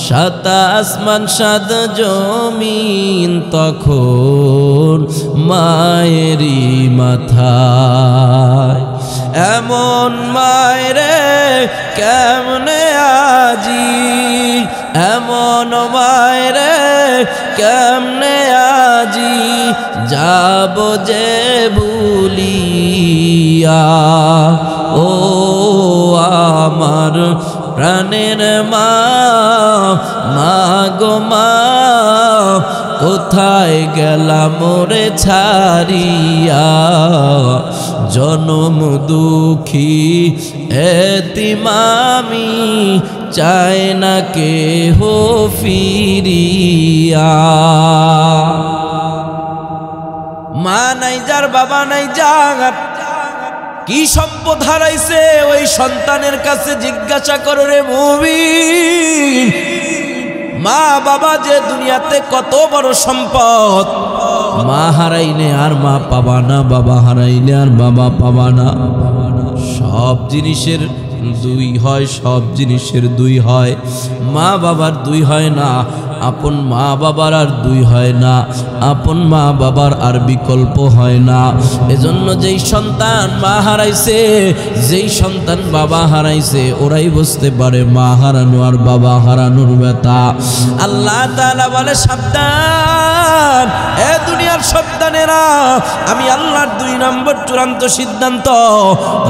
সাত আসমান সাত জমিন তখন মায়েরই মাথায়। এমন মায়েরে কেমনে আজি, এমন মায়েরে কেমনে আজি যাব যে ভুলিয়া। ও আমার প্রাণের মা, মা গো মা, কোথায় গেলাম মোরে ছাড়িয়া। জনম দুঃখী এতিম আমি, চায় না কেহ ফিরিয়া। মা নাই যার, বাবা নাই যার, কি সম্পদ হারাইছে ওই সন্তানের কাছে জিজ্ঞাসা করো রে মুমিন। মা বাবা যে দুনিয়াতে কত বড় সম্পদ, মা হারাইলে আর মা পাবা না, বাবা হারাইলে আর বাবা পাবা না। সব জিনিসের দুই হয়, সব জিনিসের দুই হয়, মা বাবার দুই হয় না। আপন মা বাবার আর দুই হয় না, আপন মা বাবার আর বিকল্প হয় না। এজন্য যেই সন্তান মা হারাইছে, যেই সন্তান বাবা হারাইছে, ওরাই বুঝতে পারে মা হারানো আর বাবা হারানোর ব্যথা। আল্লাহ তাআলা বলে, সাবধান এ দুনিয়ার সন্তানেরা, আমি আল্লাহর 2 নম্বর চূড়ান্ত সিদ্ধান্ত,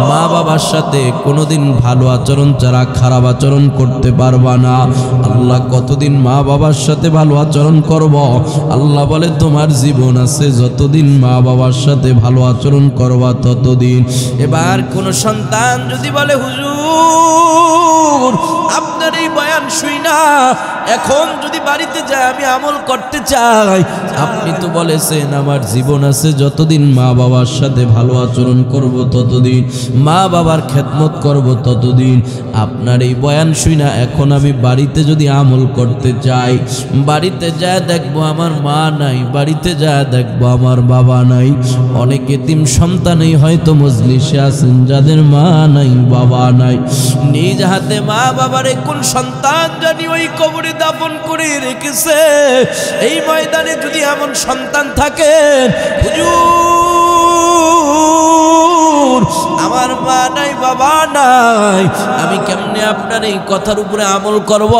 মা বাবার সাথে কোনোদিন ভালো আচরণ ছাড়া খারাপ আচরণ করতে পারবা না। আল্লাহ কতদিন মা বাবার সাথে ভালো আচরণ করব? আল্লাহ বলে, তোমার জীবন আছে যতদিন মা বাবার সাথে ভালো আচরণ করবা ততদিন। এবার কোন সন্তান যদি বলে, হুজুর আপনার এই বয়ান শুই না, এখন যদি বাড়িতে যাই আমি আমল করতে চাই, আপনি তো বলেছেন আমার জীবন আছে যতদিন মা বাবার সাথে ভালো আচরণ করব ততদিন, মা বাবার খেদমত করব ততদিন। আপনার এই বয়ান শুই না, এখন আমি বাড়িতে যদি আমল করতে চাই, বাড়িতে যায় দেখবো আমার মা নাই, বাড়িতে যায় দেখবো আমার বাবা নাই। অনেক এতিম সন্তানই হয়তো মজলিসে আছেন যাদের মা নাই, বাবা নাই। নিজ হাতে মা বাবারে কোন সন্তান জানি ওই কবরে দাফন করে রেখেছে। এই ময়দানে যদি এমন সন্তান থাকে, হুজুর আমার মা নাই, বাবা নাই, আমি কেমনে আপনার এই কথার উপরে আমল করব?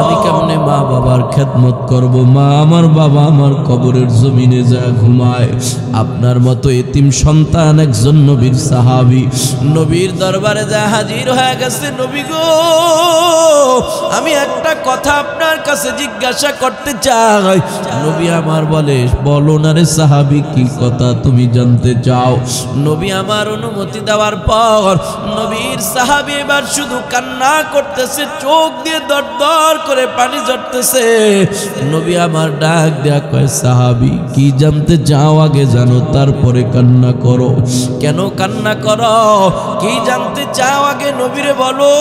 আমি কেমনে মা বাবার খেদমত করব? মা আমার, বাবা আমার কবরের জমিনে যা ঘুমায়। আপনার মতো এতিম সন্তান একজন নবীর সাহাবী নবীর দরবারে যা হাজির হয়ে গেছে। নবী গো, আমি একটা কথা আপনার কাছে জিজ্ঞাসা করতে চাই। নবী আমার বলে, বলো না রে সাহাবী, কি কথা তুমি জানতে চাও? নবী আমার অনুমতি দেওয়ার পর নবীর সাহাবী এবার শুধু কান্না করতেছে, চোখ দিয়ে দরদর করে পানি ঝরতেছে। নবী আমার ডাক দেয়া কয়, সাহাবী কি জানতে চাও আগে জানো, তারপরে কান্না করো। কেন কান্না করো? কি জানতে চাও আগে নবীরে বলো।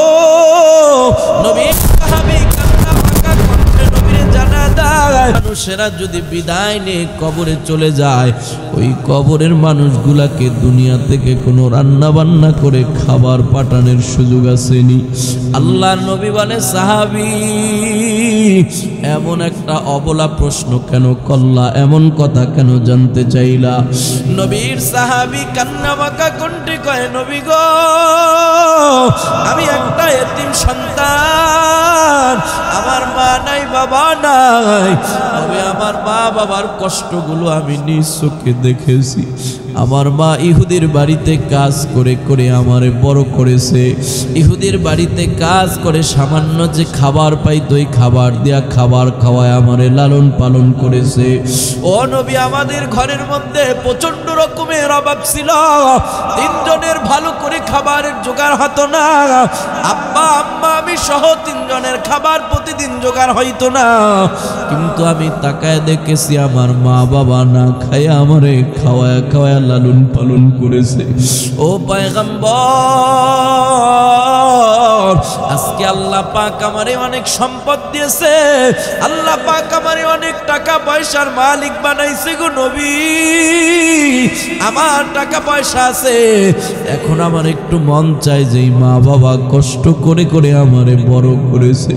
নবীর সাহাবী কান্না পাকা কণ্ঠে নবীরে জানা দেয়, মানুষেরা যদি বিদায় নিয়ে কবরে চলে যায়, ওই কবরের মানুষগুলাকে দুনিয়া থেকে কোনো রান্না বান্না করে খাবার পাঠানোর সুযোগ আসেনি। আল্লাহর নবী বলে, সাহাবী এমন একটা অবলা প্রশ্ন কেন করলা, এমন কথা কেন জানতে চাইলা? নবীর সাহাবী কান্না বাঁকা কণ্ঠে কয়, নবী গো, আমি একটা এতিম সন্তান, আমার মা নাই, বাবা নাই, তবে আমার মা বাবার কষ্টগুলো আমি নিজ চোখে দেখেছি। আমার মা ইহুদির বাড়িতে কাজ করে করে আমারে বড় করেছে। ইহুদির বাড়িতে কাজ করে সামান্য যে খাবার পাইতো ওই খাবার দিয়া খাবার খাওয়ায় আমারে লালন পালন করেছে। ও নবী, আমাদের ঘরের মধ্যে প্রচন্ড রকমের অভাব ছিল, তিনজনের ভালো করে খাবারের জোগাড় হতো না। আব্বা আম্মা আমি সহ তিনজনের খাবার প্রতিদিন জোগাড় হইতো না। কিন্তু আমি তাকায় দেখেছি আমার মা বাবা না খায় আমারে খাওয়ায় খাওয়ায় লালন পালন করেছে। ও পয়গম্বর, আজকে আল্লাহ পাক আমারে অনেক সম্পদ দিয়েছে, আল্লাহ পাক আমারে অনেক টাকা পয়সার মালিক বানাইছে গো নবী। আমার টাকা পয়সা আছে, এখন আমার একটু মন চায় যে মা বাবা কষ্ট করে করে আমারে বড় করেছে,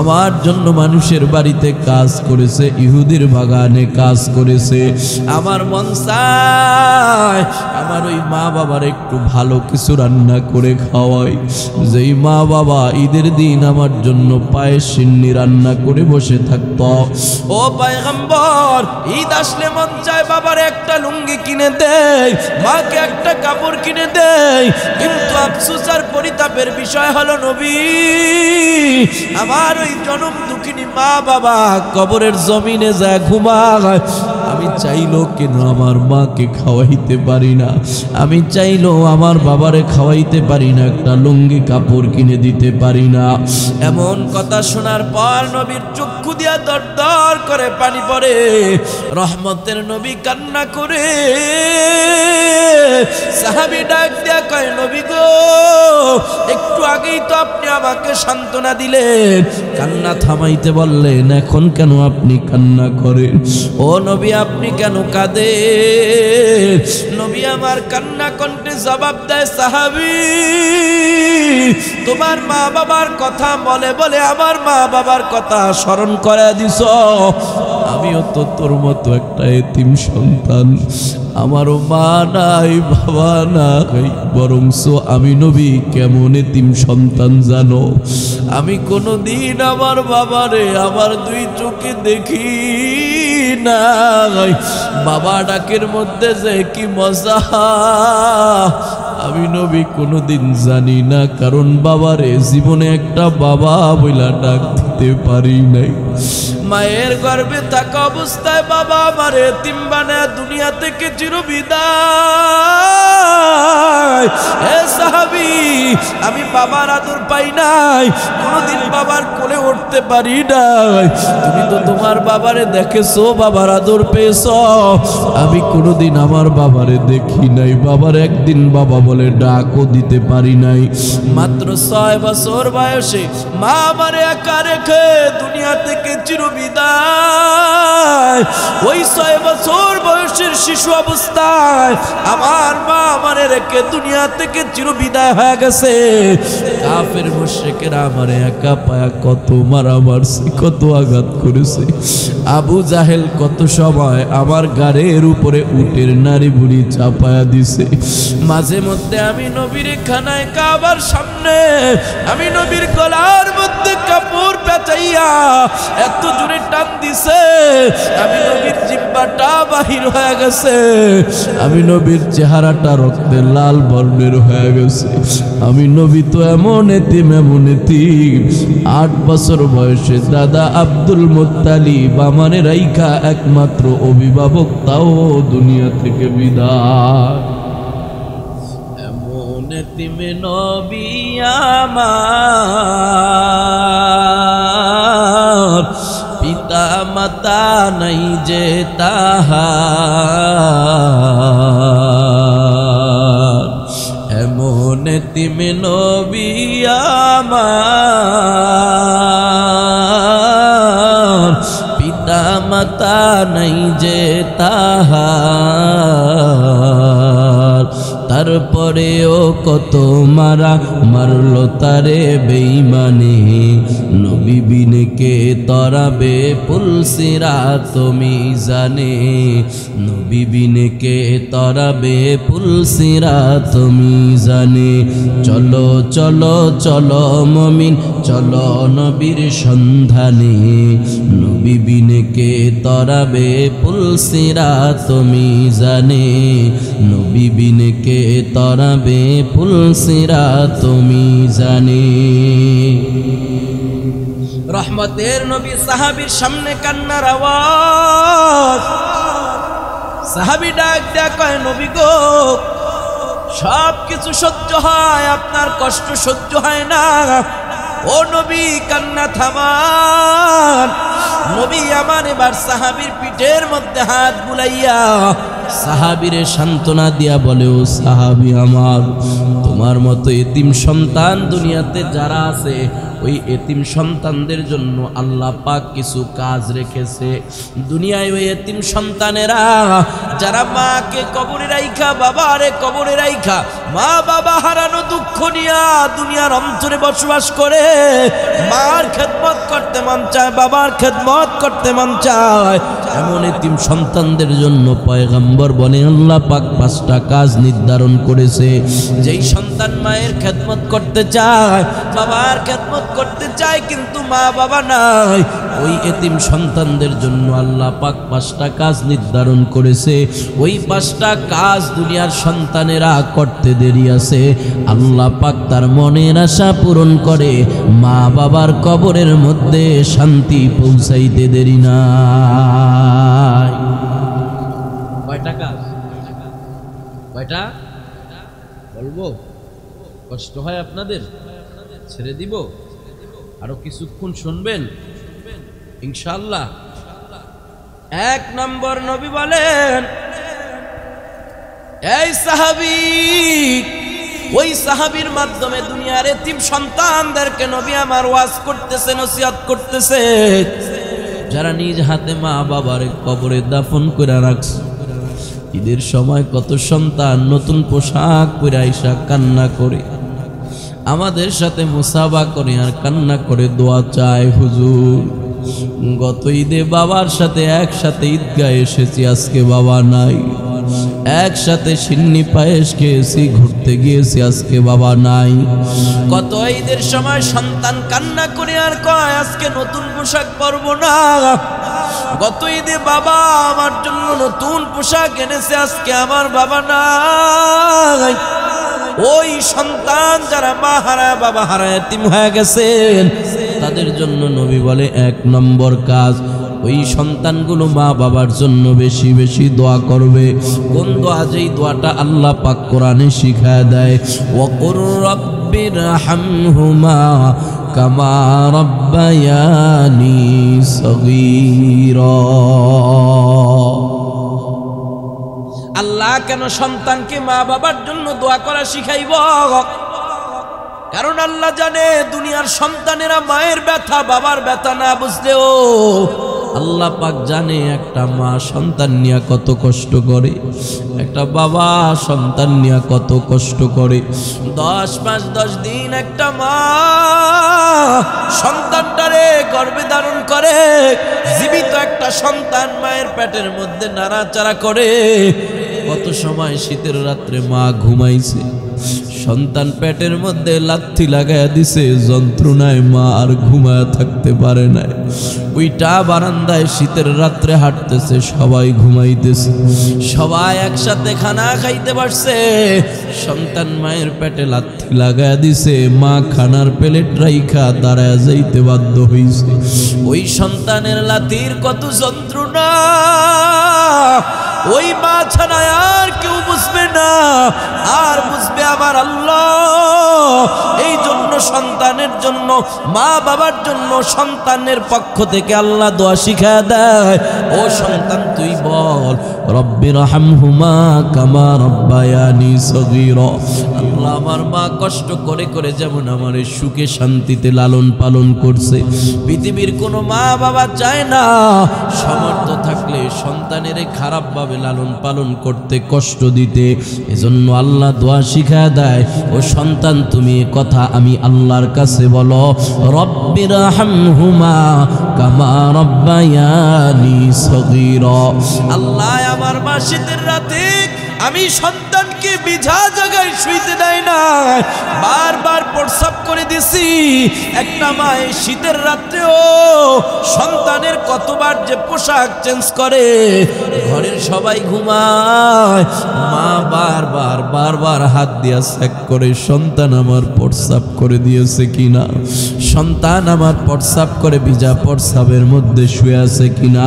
আমার জন্য মানুষের বাড়িতে কাজ করেছে, ইহুদির বাগানে কাজ করেছে, আমার মন চায় আমার ওই মা বাবার একটু ভালো কিছু রান্না করে খাওয়াই। যেই মা বাবা ঈদের দিন আমার জন্য পায়েস সিন্নি রান্না করে বসে থাকত। ও পয়গম্বর, ঈদ আসলে মন চায় বাবার একটা লুঙ্গি কিনে দেয়, মাকে একটা কাপড় কিনে দেয়। কিন্তু আফসোস আর পরিতাপের বিষয় হলো নবী, আমার ওই জনম দুঃখিনী মা বাবা কবরের জমিনে যায় ঘুমায়। আমি চাইলো কেন আমার মাকে খাওয়াইতে পারি না, আমি চাইলো আমার বাবারে খাওয়াইতে পারি না, একটা লুঙ্গি কাপড় কিনে দিতে পারি না। এমন কথা শোনার পর নবীর চক্ষু দিয়া দর দর করে পানি পড়ে। রহমতের নবী কান্না করে। সাহাবী ডাক দিয়া কয়, নবী গো, একটু আগেই তো আপনি আমাকে সান্ত্বনা দিলেন, কান্না থামাইতে বললেন, এখন কেন আপনি কান্না করেন? ও নবী, আপনি কেন কাঁদেন? নবী আমার কান্না কণ্ঠে জবাব দেয়, সাহাবী, তোমার মা বাবার কথা বলে বলে আমার মা বাবার কথা স্মরণ করে দিছ। আমিও তো তোর মতো একটা এতিম সন্তান, আমারও মা নাই বাবা নাই, বরংস আমি নবী কেমন এতিম সন্তান জানো? আমি কোনোদিন আমার বাবারে আমার দুই চোখে দেখি নাই। বাবা ডাকের মধ্যে যে কি মজা আমি নবী কোনোদিন জানি না, কারণ বাবারে জীবনে একটা বাবা বইলা ডাক দিতে পারি নাই। মায়ের গর্ভে থাকা অবস্থায় বাবা আমার এতিম বানায় দুনিয়া থেকে চিরবিদায়। হে সাহাবী, আমি বাবার আদর পাই নাই, কোনোদিন বাবার কোলে উঠতে পারি নাই। তুমি তো তোমার বাবারে দেখেছো, বাবার আদর পেয়েছো, আমি কোনোদিন আমার বাবারে দেখি নাই, বাবার একদিন বাবা বলে ডাকও দিতে পারি নাই। মাত্র 6 বছর বয়সে মা আমারে একা রেখে দুনিয়া থেকে চিরবিদায়। ওই 6 বছর বয়সের শিশু অবস্থায় আমার মা আমারে রেখে দুনিয়া থেকে চিরবিদায় হয়ে গেছে। কাফের মুশরিকেরা আমারে একা পায়া কত মারা মারছে, কত আঘাত করেছে। আবু জাহেল কত সময় আমার গাড়ির উপরে উটের নারী বুড়ি চাপায়া দিছে। মাঝে মধ্যে আমি নবীর খানায় কাবার সামনে আমি নবীর গলার মধ্যে কাপড় পেঁচাইয়া এত জোরে টান দিছে, আমি নবীর জিহ্বাটা বাহির হয়ে গেছে, আমি নবীর চেহারাটা রক্তের লাল বর্ণের হয়ে গেছে। আমি নবী তো এমন এতিম, এমন এতিম, 8 বছর বয়সে দাদা আব্দুল মুত্তালিব আমারে রাইখা একমাত্র অভিভাবক, তাও দুনিয়া থেকে বিদায়। এমন এতিম নবী আমার, পিতা মাতা নাই যে তাহার। এমন এতিম নবী আমার, পিতা মাতা নাই যে তাহার। তারপরেও কত মারা মারলো তারে বেঈমানে, নবী বিনে কে তরাবে পুলসিরাত মিজানে, নবী বিনে কে তরাবে পুলসিরাত মিজানে। চলো চলো চলো মুমিন চলো নবীর সন্ধানে, নবী বিনে কে তরাবে পুলসিরাত মিজানে, নবী বিনে কে তরাবে পুলসিরাত মিজানে। রহমতের নবী সাহাবীর সামনে কান্নার আওয়াজ। সাহাবী ডাক দেয়া কয়, নবী গো, সব কিছু সহ্য হয়, আপনার কষ্ট সহ্য হয় না। ও নবী, কান্না থামান। নবী আমার এবার সাহাবীর পিঠের মধ্যে হাত বুলাইয়া সাহাবীরে সান্ত্বনা দিয়া বলে, ও সাহাবী আমার, তোমার মতো এতিম সন্তান দুনিয়াতে যারা আছে, ওই এতিম সন্তানদের জন্য আল্লাহ পাক কিছু কাজ রেখেছে। দুনিয়ায় ওই এতিম সন্তানেরা যারা মাকে কবরে রাইখা, বাবারে কবরে রাইখা, মা বাবা হারানো দুঃখ নিয়া দুনিয়ার অন্তরে বসবাস করে, মার খেদমত করতে মন চায়, বাবার খেদমত করতে মন চায়, এমন এতিম সন্তানদের জন্য পয়গম্বর বলে আল্লাহ পাক 5টা কাজ নির্ধারণ করেছে। যেই সন্তান মায়ের খেদমত করতে চায়, বাবার খেদমত করতে চায়, কিন্তু মা বাবা নাই, ওই এতিম সন্তানদের জন্য আল্লাহ পাক 5টা কাজ নির্ধারণ করেছে। ওই 5টা কাজ দুনিয়ার সন্তানেরা করতে দেরি আছে, আল্লাহ পাক তার মনের আশা পূরণ করে, মা বাবার কবরের মধ্যে শান্তি পৌঁছাইতে দেরি নাই। কয়টা কাজ? কয়টা বলবো? কষ্ট হয় আপনাদের? ছেড়ে দিব? আরো কিছুক্ষণ শুনবেন ইনশাআল্লাহ। 1 নম্বর, নবী বলেন, এই সাহাবী, ওই সাহাবীর মাধ্যমে দুনিয়ার এতিম সন্তানদেরকে নবী আমার ওয়াজ করতেছে, নসিহত করতেছে, যারা নিজ হাতে মা বাবার কবরে দাফন করে রাখছে। ঈদের সময় কত সন্তান নতুন পোশাক পরে আইসা কান্না করে, আমাদের সাথে মুসাফা করে আর কান্না করে দোয়া চায়, হুজুর গত ঈদে বাবার সাথে একসাথে ঈদগাহে এসেছি, আজকে বাবা নাই, একসাথে সিন্নি পায়েস খেয়েছি, ঘুরতে গিয়েছি, আজকে বাবা নাই। কত ঈদের সময় সন্তান কান্না করে আর কয়, আজকে নতুন পোশাক পরবো না, গত ঈদে বাবা আমার জন্য নতুন পোশাক এনেছে, আজকে আমার বাবা নাই। ওই সন্তান যারা মা হারা, বাবা হারা, এতিম হয়ে গেছেন, তাদের জন্য নবী বলে 1 নম্বর কাজ, ওই সন্তানগুলো মা বাবার জন্য বেশি বেশি দোয়া করবে। কোন দোয়া? যেই দোয়াটা আল্লাহ পাক কোরআনে শিখায় দেয়, ওয়াকুর রব্বিরহামহুমা কামা রাব্বায়ানি সগীরা। আল্লাহ কেন সন্তানকে মা বাবার জন্য দোয়া করা শিখাইব? কারণ আল্লাহ জানে দুনিয়ার সন্তানেরা মায়ের ব্যথা, বাবার ব্যথা না বুঝলেও আল্লাহ পাক জানে একটা মা সন্তান নিয়ে কত কষ্ট করে, একটা বাবা সন্তান নিয়ে কত কষ্ট করে। 10 মাস 10 দিন একটা মা সন্তানটারে গর্ভে ধারণ করে, জীবিত একটা সন্তান মায়ের পেটের মধ্যে নাড়াচাড়া করে। কত সময় শীতের রাত্রে মা ঘুমাইছে, সন্তান পেটের মধ্যে লাথি লাগাইয়া দিছে, যন্ত্রণায় মা আর ঘুমায়া থাকতে পারে না। ওইটা বারান্দায় শীতের রাত্রে হাঁটতেছে, সবাই ঘুমাইতেছে, সবাই একসাথে খানা খাইতে পারছে, সন্তান মায়ের পেটে লাথি লাগাইয়া দিছে, মা খানার প্লেট রাইখা দাঁড়ায় যাইতে বাধ্য হইছে। ওই সন্তানের লাথির কত যন্ত্রণা ওই মা ছাড়া আর কেউ বুঝবে না, আর বুঝবে আমার আল্লাহ। এই জন্য সন্তানের জন্য, মা বাবার জন্য সন্তানের পক্ষ থেকে আল্লাহ দোয়া শিখায় দেয়, ও সন্তান তুই বল রব্বিরহামহুমা কামা রাব্বায়ানি সগীরা। আল্লাহ আমার মা কষ্ট করে করে যেমন আমার সুখে শান্তিতে লালন পালন করছে, পৃথিবীর কোনো মা বাবা চায় না সামর্থ্য থাকলে সন্তানের খারাপভাবে লালন পালন করতে, কষ্ট দিতে। এজন্য আল্লাহ দোয়া শিখায় দেয়, ও সন্তান তুমি এ কথা আমি আল্লাহর কাছে বলো, রব্বিরহামহুমা কামা রাব্বায়ানি সগীরা। আল্লাহ আমার মা শীতের রাতে আমি সন্তানকে কি বিঝা জায়গায় শুইতে দেয় না, বারবার প্রস্রাব করে দিছি। একটা মা এই শীতের রাত্রেও সন্তানের কতবার যে পোশাক চেঞ্জ করে, ঘরের সবাই ঘুমায়, মা বারবার বারবার হাত দিয়া চেক করে সন্তান আমার প্রস্রাব করে দিয়েছে কিনা, সন্তান আমার প্রস্রাব করে ভিজা প্রস্রাবের মধ্যে শুয়ে আছে কিনা।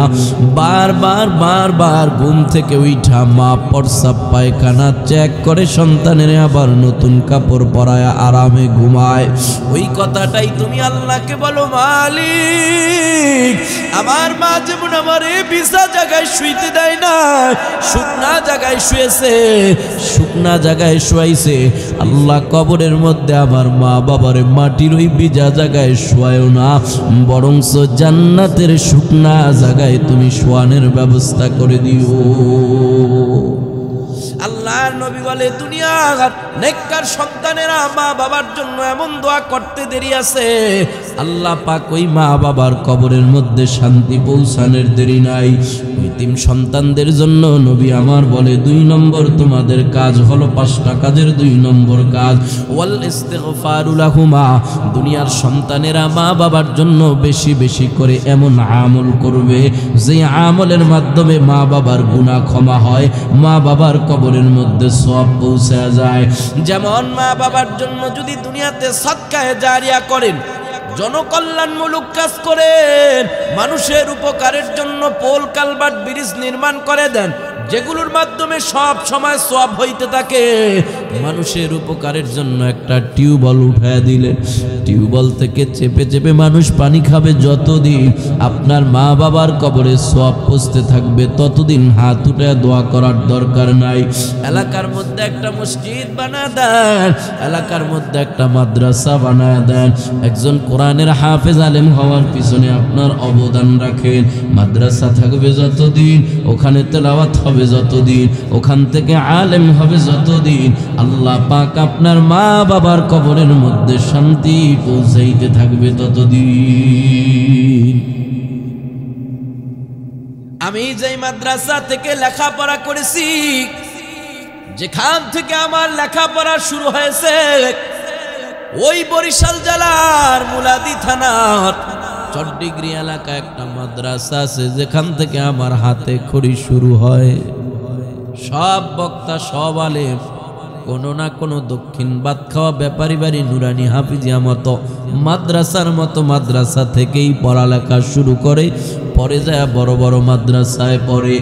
বারবার বারবার ঘুম থেকে উঠা মা প্রস্রাব পায়খানা চেক করে সন্তানের আবার নতুন কাপড় পরায় আরামে ঘুমায়। ওই কথাটাই তুমি আল্লাহকে বলো, মালিক আমার মা যেমন আমার এই ভিজা জায়গায় শুইতে দেয় না, শুকনা জায়গায় শুয়েছে, শুকনা জায়গায় শুয়াইছে। আল্লাহ কবরের মধ্যে আমার মা বাবারে মাটির ওই ভিজা জায়গায় শোয়ায়ও না, বরঞ্চ জান্নাতের শুকনা জায়গায় তুমি শোয়ানোর ব্যবস্থা করে দিও। আল্লাহর নবী বলে, দুনিয়ার নেককার সন্তানেরা মা বাবার জন্য এমন দোয়া করতে দেরি আছে, আল্লাহ পাক ওই মা বাবার কবরের মধ্যে শান্তি পৌঁছানোর দেরি নাই। এতিম সন্তানদের জন্য নবী আমার বলে, 2 নম্বর তোমাদের কাজ হলো, 5টা কাজের 2 নম্বর কাজ ওয়াল ইস্তিগফারু লাহুমা। দুনিয়ার সন্তানেরা মা বাবার জন্য বেশি বেশি করে এমন আমল করবে যে আমলের মাধ্যমে মা বাবার গুনাহ ক্ষমা হয়, মা বাবার কবরের মধ্যে সওয়াব পৌঁছে যায়। যেমন মা বাবার জন্য যদি দুনিয়াতে সাদকায়ে জারিয়া করেন, জনকল্যাণমূলক কাজ করেন, মানুষের উপকারের জন্য পোল কালভার্ট ব্রিজ নির্মাণ করে দেন, যেগুলোর মাধ্যমে সব সময় সওয়াব হইতে থাকে। মানুষের উপকারের জন্য একটা টিউবওয়েল উঠায় দিলে, টিউবওয়েল থেকে চেপে চেপে মানুষ পানি খাবে, যতদিন আপনার মা বাবার কবরে সওয়াব পৌঁছতে থাকবে ততদিন হাত উঠায় দোয়া করার দরকার নাই। এলাকার মধ্যে একটা মসজিদ বানায় দেন, এলাকার মধ্যে একটা মাদ্রাসা বানায় দেন, একজন কোরআনের হাফেজ আলেম হওয়ার পিছনে আপনার অবদান রাখেন। মাদ্রাসা থাকবে যতদিন, ওখানে তেলাওয়াত হবে যতদিন, ওখান থেকে আলেম হবে যতদিন, আল্লাহ পাক আপনার মা বাবার কবরের মধ্যে শান্তি পৌঁছাইতে থাকবে ততদিন। আমি যেই মাদ্রাসা থেকে লেখাপড়া করেছি, যেখান থেকে আমার লেখাপড়া শুরু হয়েছে, ওই বরিশাল জেলার মুলাদি থানার চট্টিগ্রি এলাকা একটা মাদ্রাসা আছে, যেখান থেকে আমার হাতে খড়ি শুরু হয়। সব বক্তা, সব আলেম কোনো না কোনো দক্ষিণ বাদ খাওয়া ব্যাপারী বাড়ি নুরানি হাফিজিয়া মতো মাদ্রাসার মতো মাদ্রাসা থেকেই পড়ালেখা শুরু করে, পরে যায় বড় বড় মাদ্রাসায় পড়ে।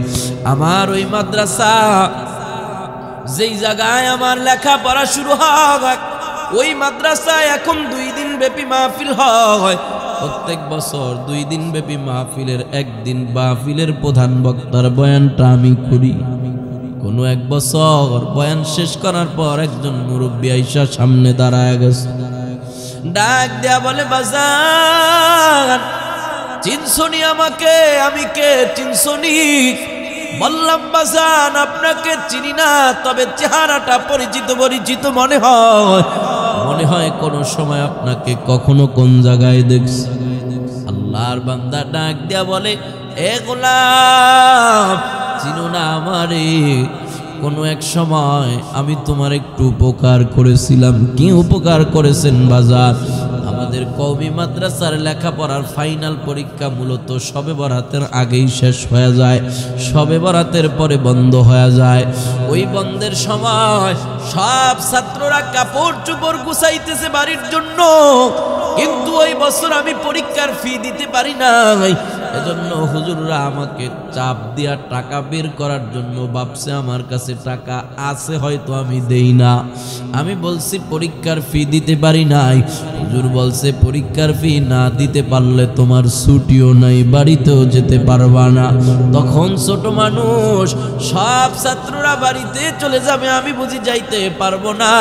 আমার ওই মাদ্রাসা যেই জায়গায় আমার লেখাপড়া শুরু হয়, ওই মাদ্রাসায় এখন 2 দিন ব্যাপী মাহফিল হয়। প্রত্যেক বছর 2 দিন ব্যাপী মাহফিলের একদিন মাহফিলের প্রধান বক্তার বয়ানটা আমি করি। কোনো এক বছর বয়ান শেষ করার পর একজন মুরব্বী আইসা সামনে দাঁড়ায় গেছে, ডাক দেয়া বলে, বাজান চিনছনি আমাকে? আমি কে চিনছনি? বললাম, বাজান আপনাকে চিনি না, তবে চেহারাটা পরিচিত পরিচিত মনে হয়, মনে হয় কোনো সময় আপনাকে কখনো কোন জায়গায় দেখছি। আল্লাহর বান্দা ডাক দেয়া বলে, এ গোলাম চিনো না আমারে? কোনো এক সময় আমি তোমার একটু উপকার করেছিলাম। কি উপকার করেছেন বাজার? আমাদের কওমি মাদ্রাসার লেখাপড়ার ফাইনাল পরীক্ষা মূলত শবে বরাতের আগেই শেষ হয়ে যায়, শবে বরাতের পরে বন্ধ হয়ে যায়। ওই বন্ধের সময় সব ছাত্ররা কাপড় চোপড় গুছাইতেছে বাড়ির জন্য, কিন্তু ওই বছর আমি পরীক্ষার ফি দিতে পারি নাই। এজন্য হুজুররা আমাকে চাপ দিয়া টাকা বের করার জন্য ভাবছে আমার কাছে টাকা আছে, হয়তো আমি দেই না। আমি বলছি পরীক্ষার ফি দিতে পারি নাই। হুজুর বলছে পরীক্ষার ফি না দিতে পারলে তোমার ছুটিও নাই, বাড়িতেও যেতে পারবা না। তখন ছোট মানুষ, সব ছাত্ররা বাড়িতে চলে যাবে, আমি বুঝি যাইতে পারবো না।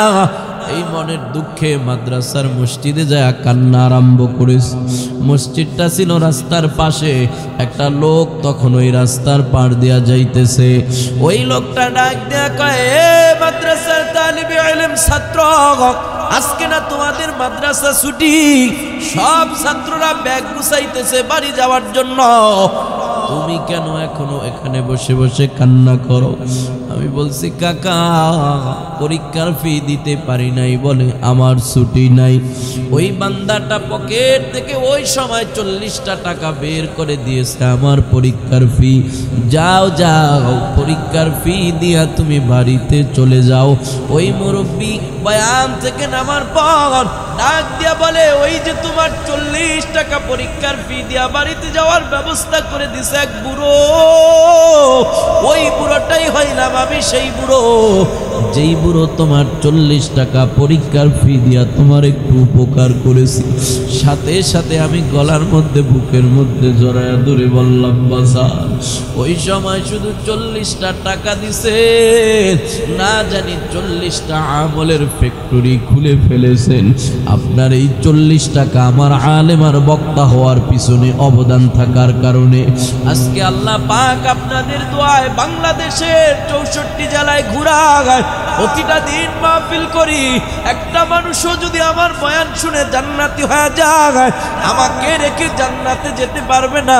এই মনের দুঃখে মাদ্রাসার মসজিদে যায় কান্না আরম্ভ করেছে। মসজিদটা ছিল রাস্তার পাশে, একটা লোক তখন ওই রাস্তার পার দিয়া যাইতেছে। ওই লোকটা ডাক দেয়া কয়, এ মাদ্রাসার তালিবে ইলম ছাত্র, আজকে না তোমাদের মাদ্রাসা ছুটি? সব ছাত্ররা ব্যাগ গুছাইতেছে বাড়ি যাওয়ার জন্য, তুমি কেন এখনো এখানে বসে বসে কান্না করো? আমি বলছি কাকা পরীক্ষার ফি দিতে পারি নাই বলে আমার ছুটি নাই। ওই বান্দাটা পকেট থেকে ওই সময় 40টা টাকা বের করে দিয়েছে আমার পরীক্ষার ফি। যাও যাও পরীক্ষার ফি দিয়া তুমি বাড়িতে চলে যাও। ওই মুরব্বী বয়ান থেকে নামার পর ডাক দিয়া বলে ওই যে তোমার 40 টাকা পরীক্ষার ফি দিয়া বাড়িতে যাওয়ার ব্যবস্থা করে দিছে এক বুড়ো, ওই বুড়োটাই হইলাম আমি সেই বুড়ো যেই বুড়ো তোমার 40 টাকা পরীক্ষার ফি দিয়া তোমার একটু উপকার করেছি। সাথে সাথে আমি গলার মধ্যে বুকের মধ্যে জড়ায়া ধরে বললাম বাজার। ওই সময় শুধু 40টা টাকা দিছে, না জানি 40টা আমলের ফ্যাক্টরি খুলে ফেলেছেন। আপনার এই 40 টাকা আমার আলেম আর বক্তা হওয়ার পিছনে অবদান থাকার কারণে আজকে আল্লাহ পাক আপনাদের দোয়ায় বাংলাদেশের 64 জেলায় ঘুরায় প্রতিটা দিন মাহফিল করি। একটা মানুষও যদি আমার বয়ান শুনে জান্নাতি হয়ে যায়, আমাকে রেখে জান্নাতে যেতে পারবে না।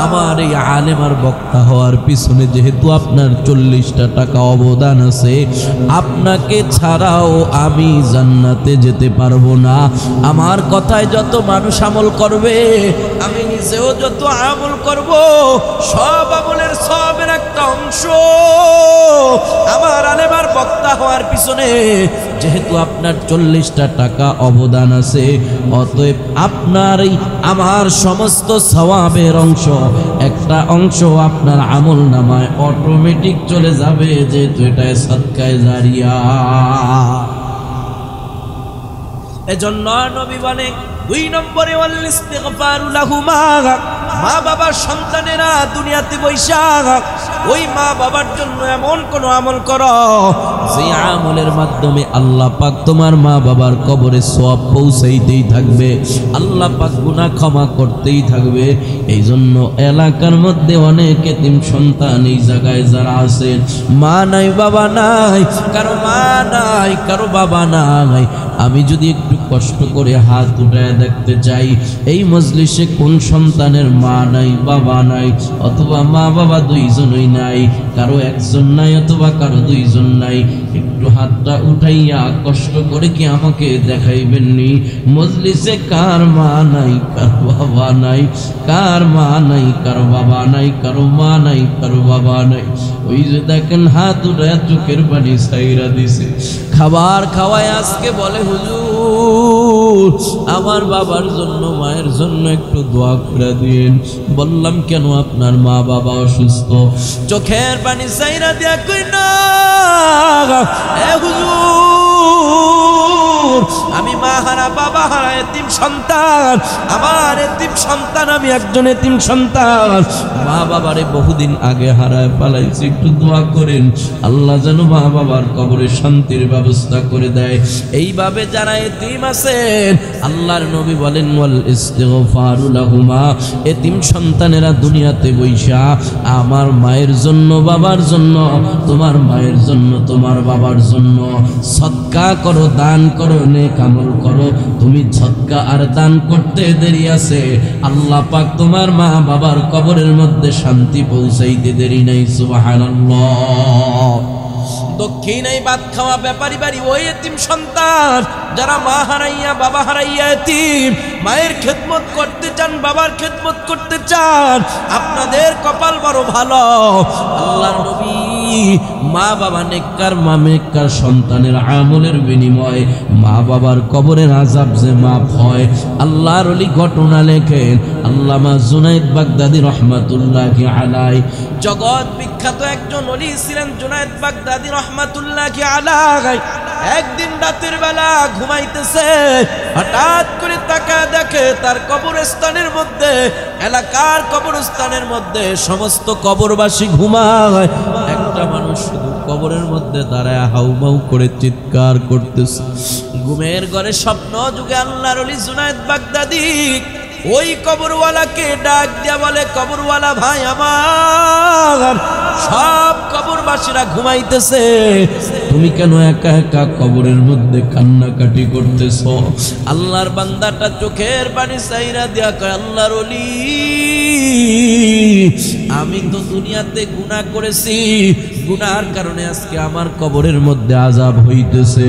আমার এই আলেম আর বক্তা হওয়ার পিছনে যেহেতু আপনার 40টা টাকা অবদান আছে, আপনাকে ছাড়াও আমি জান্নাতে যেতে পারবো না। আমার কথায় যত মানুষ আমল করবে, আমি নিজেও যত আমল করব, সব আমলের সবের একটা অংশ আমার আলেম আর বক্তা হওয়ার পিছনে যেহেতু আপনার 40টা টাকা অবদান আছে, অতএব আপনার আমার সমস্ত সওয়াবের অংশ একটা অংশ আপনার আমল নামায় অটোমেটিক চলে যাবে, যেহেতু এটা সাদকায়ে জারিয়া। এজন্য নবী বলে 2 নম্বরে ওয়াল ইস্তিগফারু লাহুমা, মা বাবার সন্তানেরা দুনিয়াতে বৈশা ওই মা বাবার জন্য এমন কোন আমল করো যে আমলের মাধ্যমে আল্লাহ পাক তোমার মা বাবার কবরে সওয়াব পৌঁছাইতেই থাকবে, আল্লাহ পাক গুনাহ ক্ষমা করতেই থাকবে। এই জন্য এলাকার মধ্যে অনেক এতিম সন্তান এই জায়গায় যারা আছেন, মা নাই বাবা নাই, কারো মা নাই কারো বাবা নাই, আমি যদি একটু কষ্ট করে হাত উঠায় দেখতে চাই এই মজলিসে কোন সন্তানের মা নাই বাবা নাই, অথবা মা বাবা দুইজনই নাই, কারো একজন নাই অথবা কারো দুইজন নাই, একটু হাতটা উঠাইয়া কষ্ট করে কি আমাকে দেখাইবেননি মজলিসে কার মা নাই কার বাবা নাই, কার মা নাই কারো বাবা নাই, কারো মা নাই কারো বাবা নাই। ওই যে দেখেন হাত উঠায় চোখের পানি ছাইরা দিছে, খাবার খাওয়ায় আজকে বলে হুজুর আমার বাবার জন্য মায়ের জন্য একটু দোয়া করে দিন। বললাম কেন আপনার মা বাবা অসুস্থ? চোখের পানি ছাইরা দিয়া কই না এ হুজুর আমি মা হারা বাবা হারা এতিম সন্তান, আমার এতিম সন্তান, আমি একজন এতিম সন্তান, মা বাবারে বহুদিন আগে হারায় পালাইছি, একটু দোয়া করেন আল্লাহ যেন মা বাবার কবরে শান্তির ব্যবস্থা করে দেয়। এইভাবে যারা এতিম আছেন আল্লাহর নবী বলেন ওয়াল ইস্তিগফারু লাহুমা, এতিম সন্তানেরা দুনিয়াতে বৈশা আমার মায়ের জন্য বাবার জন্য, তোমার মায়ের জন্য তোমার বাবার জন্য সদকা করো, দান করো, নেক আমল করো। তুমি সদকা আর দান করতে দেরি আছে, আল্লাহ পাক তোমার মা বাবার কবরের মধ্যে শান্তি পৌঁছাইতে দেরি নাই। সুবহানাল্লাহ। দক্ষিণাই ভাত খাওয়া ব্যাপারী বাড়ি ওই এতিম সন্তান যারা মা হারাইয়া বাবা হারাইয়া এতিম, মায়ের খেদমত করতে চান, বাবার খেদমত করতে চান, আপনাদের কপাল বড় ভালো। আল্লাহর নবী মা বাবা নেককার, মা নেককার সন্তানের আমলের বিনিময়ে মা বাবার কবরের আযাব যে মাফ হয়, আল্লাহর ওলি ঘটনা লেখেন আল্লামা জুনায়েদ বাগদাদী রাহমাতুল্লাহি আলাইহি। জগৎ বিখ্যাত একজন ওলি ছিলেন জুনায়েদ বাগদাদী রাহমাতুল্লাহি আলাইহি। একদিন রাতের বেলা ঘুমাইতেছে, হঠাৎ করে তাকায় দেখে তার কবরস্থানের মধ্যে, এলাকার কবরস্থানের মধ্যে সমস্ত কবরবাসী ঘুমায়, একটা মানুষ শুধু কবরের মধ্যে দাঁড়ায় হাউমাউ করে চিৎকার করতেছে। ঘুমের ঘরে স্বপ্ন যুগে আল্লাহর ওলি জুনায়েদ বাগদাদী ওই কবরওয়ালাকে ডাক দিয়া বলে, কবরওয়ালা ভাই আমার, সব কবরবাসীরা ঘুমাইতেছে, তুমি কেন একা একা কবরের মধ্যে কান্নাকাটি করতেছ? আল্লাহর বান্দাটা চোখের পানি চাইরা দিয়া কয়, আল্লাহর ওলি, আমি তো দুনিয়াতে গুনাহ করেছি, গুনার কারণে আজকে আমার কবরের মধ্যে আযাব হইতেছে।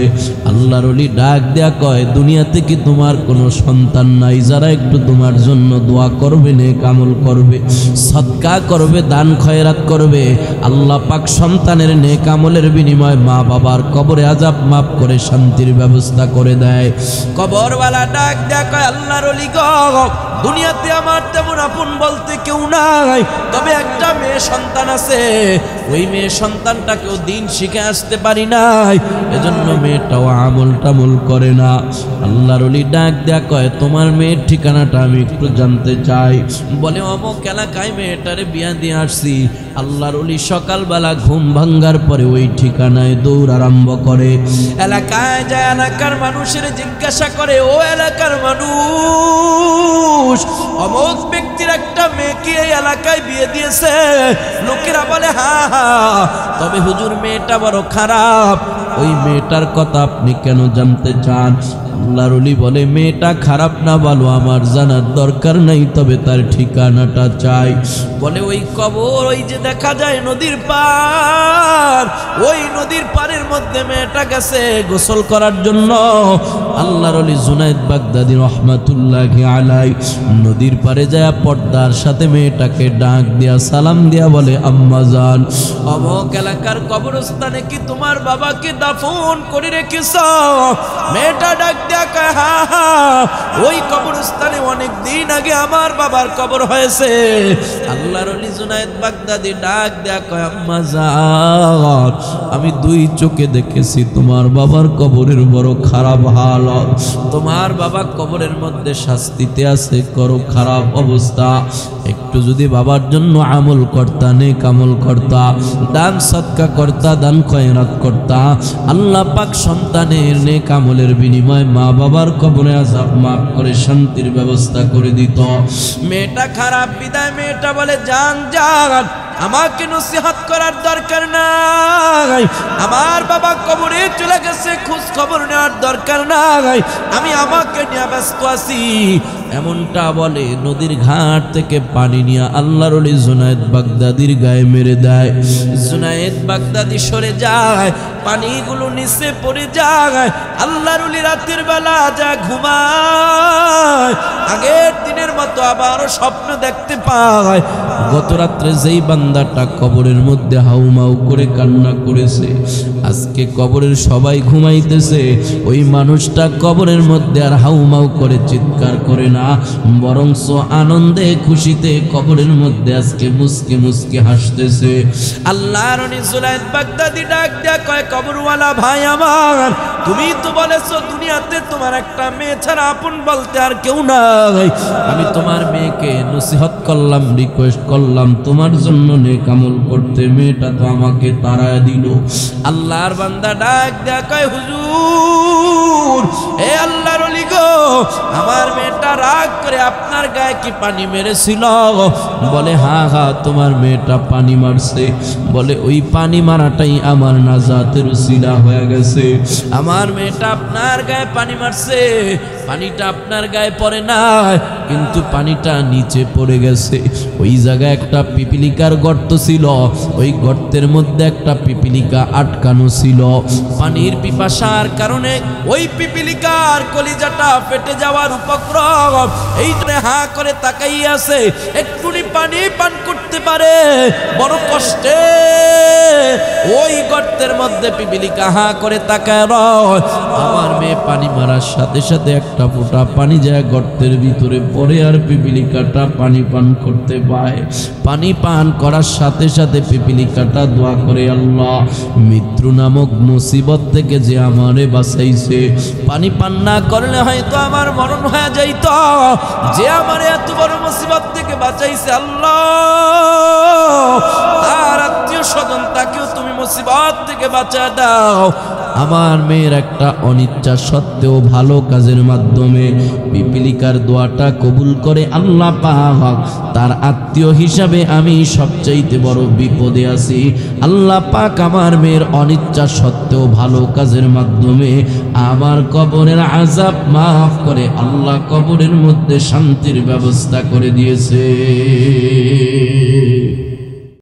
আল্লাহর ওলি ডাক দেয়া কয়, দুনিয়াতে কি তোমার কোনো সন্তান নাই যারা একটু তোমার জন্য দোয়া করবে, নেক আমল করবে, সদকা করবে, দান খয়রাত করবে? আল্লাহ পাক সন্তানের নেক আমলের বিনিময়ে মা বাবার কবরে আযাব মাফ করে শান্তির ব্যবস্থা করে দেয়। কবরওয়ালা ডাক দেয়া কয়, আল্লাহর ওলি গো, দুনিয়াতে আমার তেমন আপন বলতে কেউ নাই, তবে একটা মেয়ে সন্তান আছে, ওই মেয়ে সন্তানটাকেও দিন শিখে আসতে পারি নাই, এজন্য মেয়েটাও আমল টামল করে না। আল্লাহর ওলি ডাক দেয়া কয়, তোমার মেয়ের ঠিকানাটা আমি একটু জানতে চাই। বলে, অমুক এলাকায় মেয়েটারে বিয়া দিয়ে আসছি। আল্লাহর ওলি সকালবেলা ঘুম ভাঙ্গার পরে ওই ঠিকানায় দৌড় আরম্ভ করে, এলাকায় যায়, এলাকার মানুষের জিজ্ঞাসা করে, ও এলাকার মানুষ, অমুক ব্যক্তির একটা মেয়েকে এই এলাকায় বিয়ে দিয়েছে। লোকেরা বলে, হ্যাঁ হ্যাঁ, তবে হুজুর মেয়েটা বড় খারাপ। ওই মেয়েটার কথা আপনি কেন জানতে চান? আল্লাহর ওলি বলে, মেয়েটা খারাপ না ভালো আমার জানার দরকার নাই, তবে তার ঠিকানাটা চাই। বলে, ওই কবর ওই যে দেখা যায় নদীর পার, ওই নদীর পাড়ের মধ্যে মেয়েটা গেছে গোসল করার জন্য। আল্লাহর ওলি জুনায়েদ বাগদাদী রহমাতুল্লাহি আলাইহি নদীর পাড়ে যায়, পর্দার সাথে মেয়েটাকে ডাক দিয়া সালাম দিয়া বলে, আম্মা জান, অমুক এলাকার কবরস্থানে কি তোমার বাবাকে দাফন করে রেখেছ? মেয়েটা ডাক দেয়া কয়, হ্যাঁ হ্যাঁ, ওই কবরস্থানে অনেক দিন আগে আমার বাবার কবর হয়েছে। আল্লাহর ওলি জুনায়েদ বাগদাদী ডাক দেয়া কয়, আম্মা জান, আমি দুই চোখে দেখেছি তোমার বাবার কবরের বড় খারাপ হালত, তোমার বাবা কবরের মধ্যে শাস্তিতে আছে, করো খারাপ অবস্থা। একটু যদি বাবার জন্য আমল করতা, নেক আমল করতা, দান সদকা করতা, দান খয়রাত করতা, আল্লাহ পাক সন্তানের নেক আমলের বিনিময়ে মা বাবার কবরে আযাব মাফ করে শান্তির ব্যবস্থা করে দিত। মেয়েটা খারাপ বিদায় মেয়েটা বলে, জান জান, আমাকে নসিহত করার দরকার নাই, আমার বাবা কবরে চলে গেছে, খোঁজ খবর নেওয়ার দরকার নাই, আমি আমাকে নিয়ে ব্যস্ত আছি। এমনটা বলে নদীর ঘাট থেকে পানি নিয়ে আল্লাহর ওলি জুনায়েদ বাগদাদীর গায়ে মেরে দেয়। জুনায়েদ বাগদাদী সরে যায়, পানিগুলো নিচে পড়ে যায়। আল্লাহর ওলি রাতের বেলা যা ঘুমায়, আগের দিনের মতো আবারও স্বপ্ন দেখতে পায়। গত রাত্রে যেই বান্দাটা কবরের মধ্যে হাউমাউ করে কান্না করেছে, আজকে কবরের সবাই ঘুমাইতেছে, ওই মানুষটা কবরের মধ্যে আর হাউমাউ করে চিৎকার করে না, বরংস আনন্দে খুশিতে কবরের মধ্যে আজকে মুসকে মুসকে হাসতেছে। আল্লাহর ওলি জুনায়েদ বাগদাদী ডাক দেয়া কয়, কবরওয়ালা ভাই আমার, তুমি তো বলেছো দুনিয়াতে তোমার একটা মেয়ে ছাড়া আপন বলতে আর কেউ নাই, আমি তোমার মেয়েকে নসিহত করলাম, রিকোয়েস্ট করলাম তোমার জন্য নেক আমল করতে, মেয়েটা তো আমাকে তাড়ায় দিল। আল্লাহর বান্দা ডাক দেয়া কয়, হুজুর, এ আল্লাহর ওলি গো, আমার মেয়েটা রাগ করে আপনার গায়ে কি পানি মেরেছিল? বলে, হ্যাঁ হ্যাঁ, তোমার মেয়েটা পানি মারছে। বলে, ওই পানি মারাটাই আমার নাজাতের উসিলা হয়ে গেছে। আমার মেয়েটা আপনার গায়ে পানি মারছে, পানিটা আপনার গায়ে পড়ে না, কিন্তু পানিটা নিচে পড়ে গেছে। ওই জায়গায় একটা পিপিলিকার গর্ত ছিল, ওই গর্তের মধ্যে একটা পিপিলিকা আটকানো ছিল। পানির পিপাসার কারণে ওই পিপিলিকার কলিজাটা ফেটে যাওয়ার উপক্রম। এইটা হা করে তাকাই আছে, একটুনি পানি পান করতে পারে, বড় কষ্টে ওই গর্তের মধ্যে পিপিলিকা হা করে তাকায় রয়। আমার মেয়ে পানি মারার সাথে সাথে একটা ফোঁটা পানি যায় গর্তের ভিতরে পড়ে, আর পিপিলিকাটা পানি পান করতে পায়। পানি পান করার সাথে সাথে পিপিলিকাটা দোয়া করে, আল্লাহ, মৃত্যু নামক মুসিবত থেকে যে আমারে বাঁচাইছে, পানি পান না করলে হয়তো আমার মরণ হয়ে যাইত, যে আমার এত বড় মুসিবত থেকে বাঁচাইছে, আল্লাহ তার আত্মীয় স্বজন তাকেও তুমি মুসিবত থেকে বাঁচা দাও। আমার মেয়ের একটা অনিচ্ছা সত্ত্বেও ভালো কাজের মাধ্যমে পিপিলিকার দোয়াটা কবুল করে আল্লাহ পাক তার আত্মীয় হিসাবে আমি সবচাইতে বড় বিপদে আছি। আল্লাহ পাক আমার মেয়ের অনিচ্ছা সত্ত্বেও ভালো কাজের মাধ্যমে আমার কবরের আযাব মাফ করে আল্লাহ কবরের মধ্যে শান্তির ব্যবস্থা করে দিয়েছে।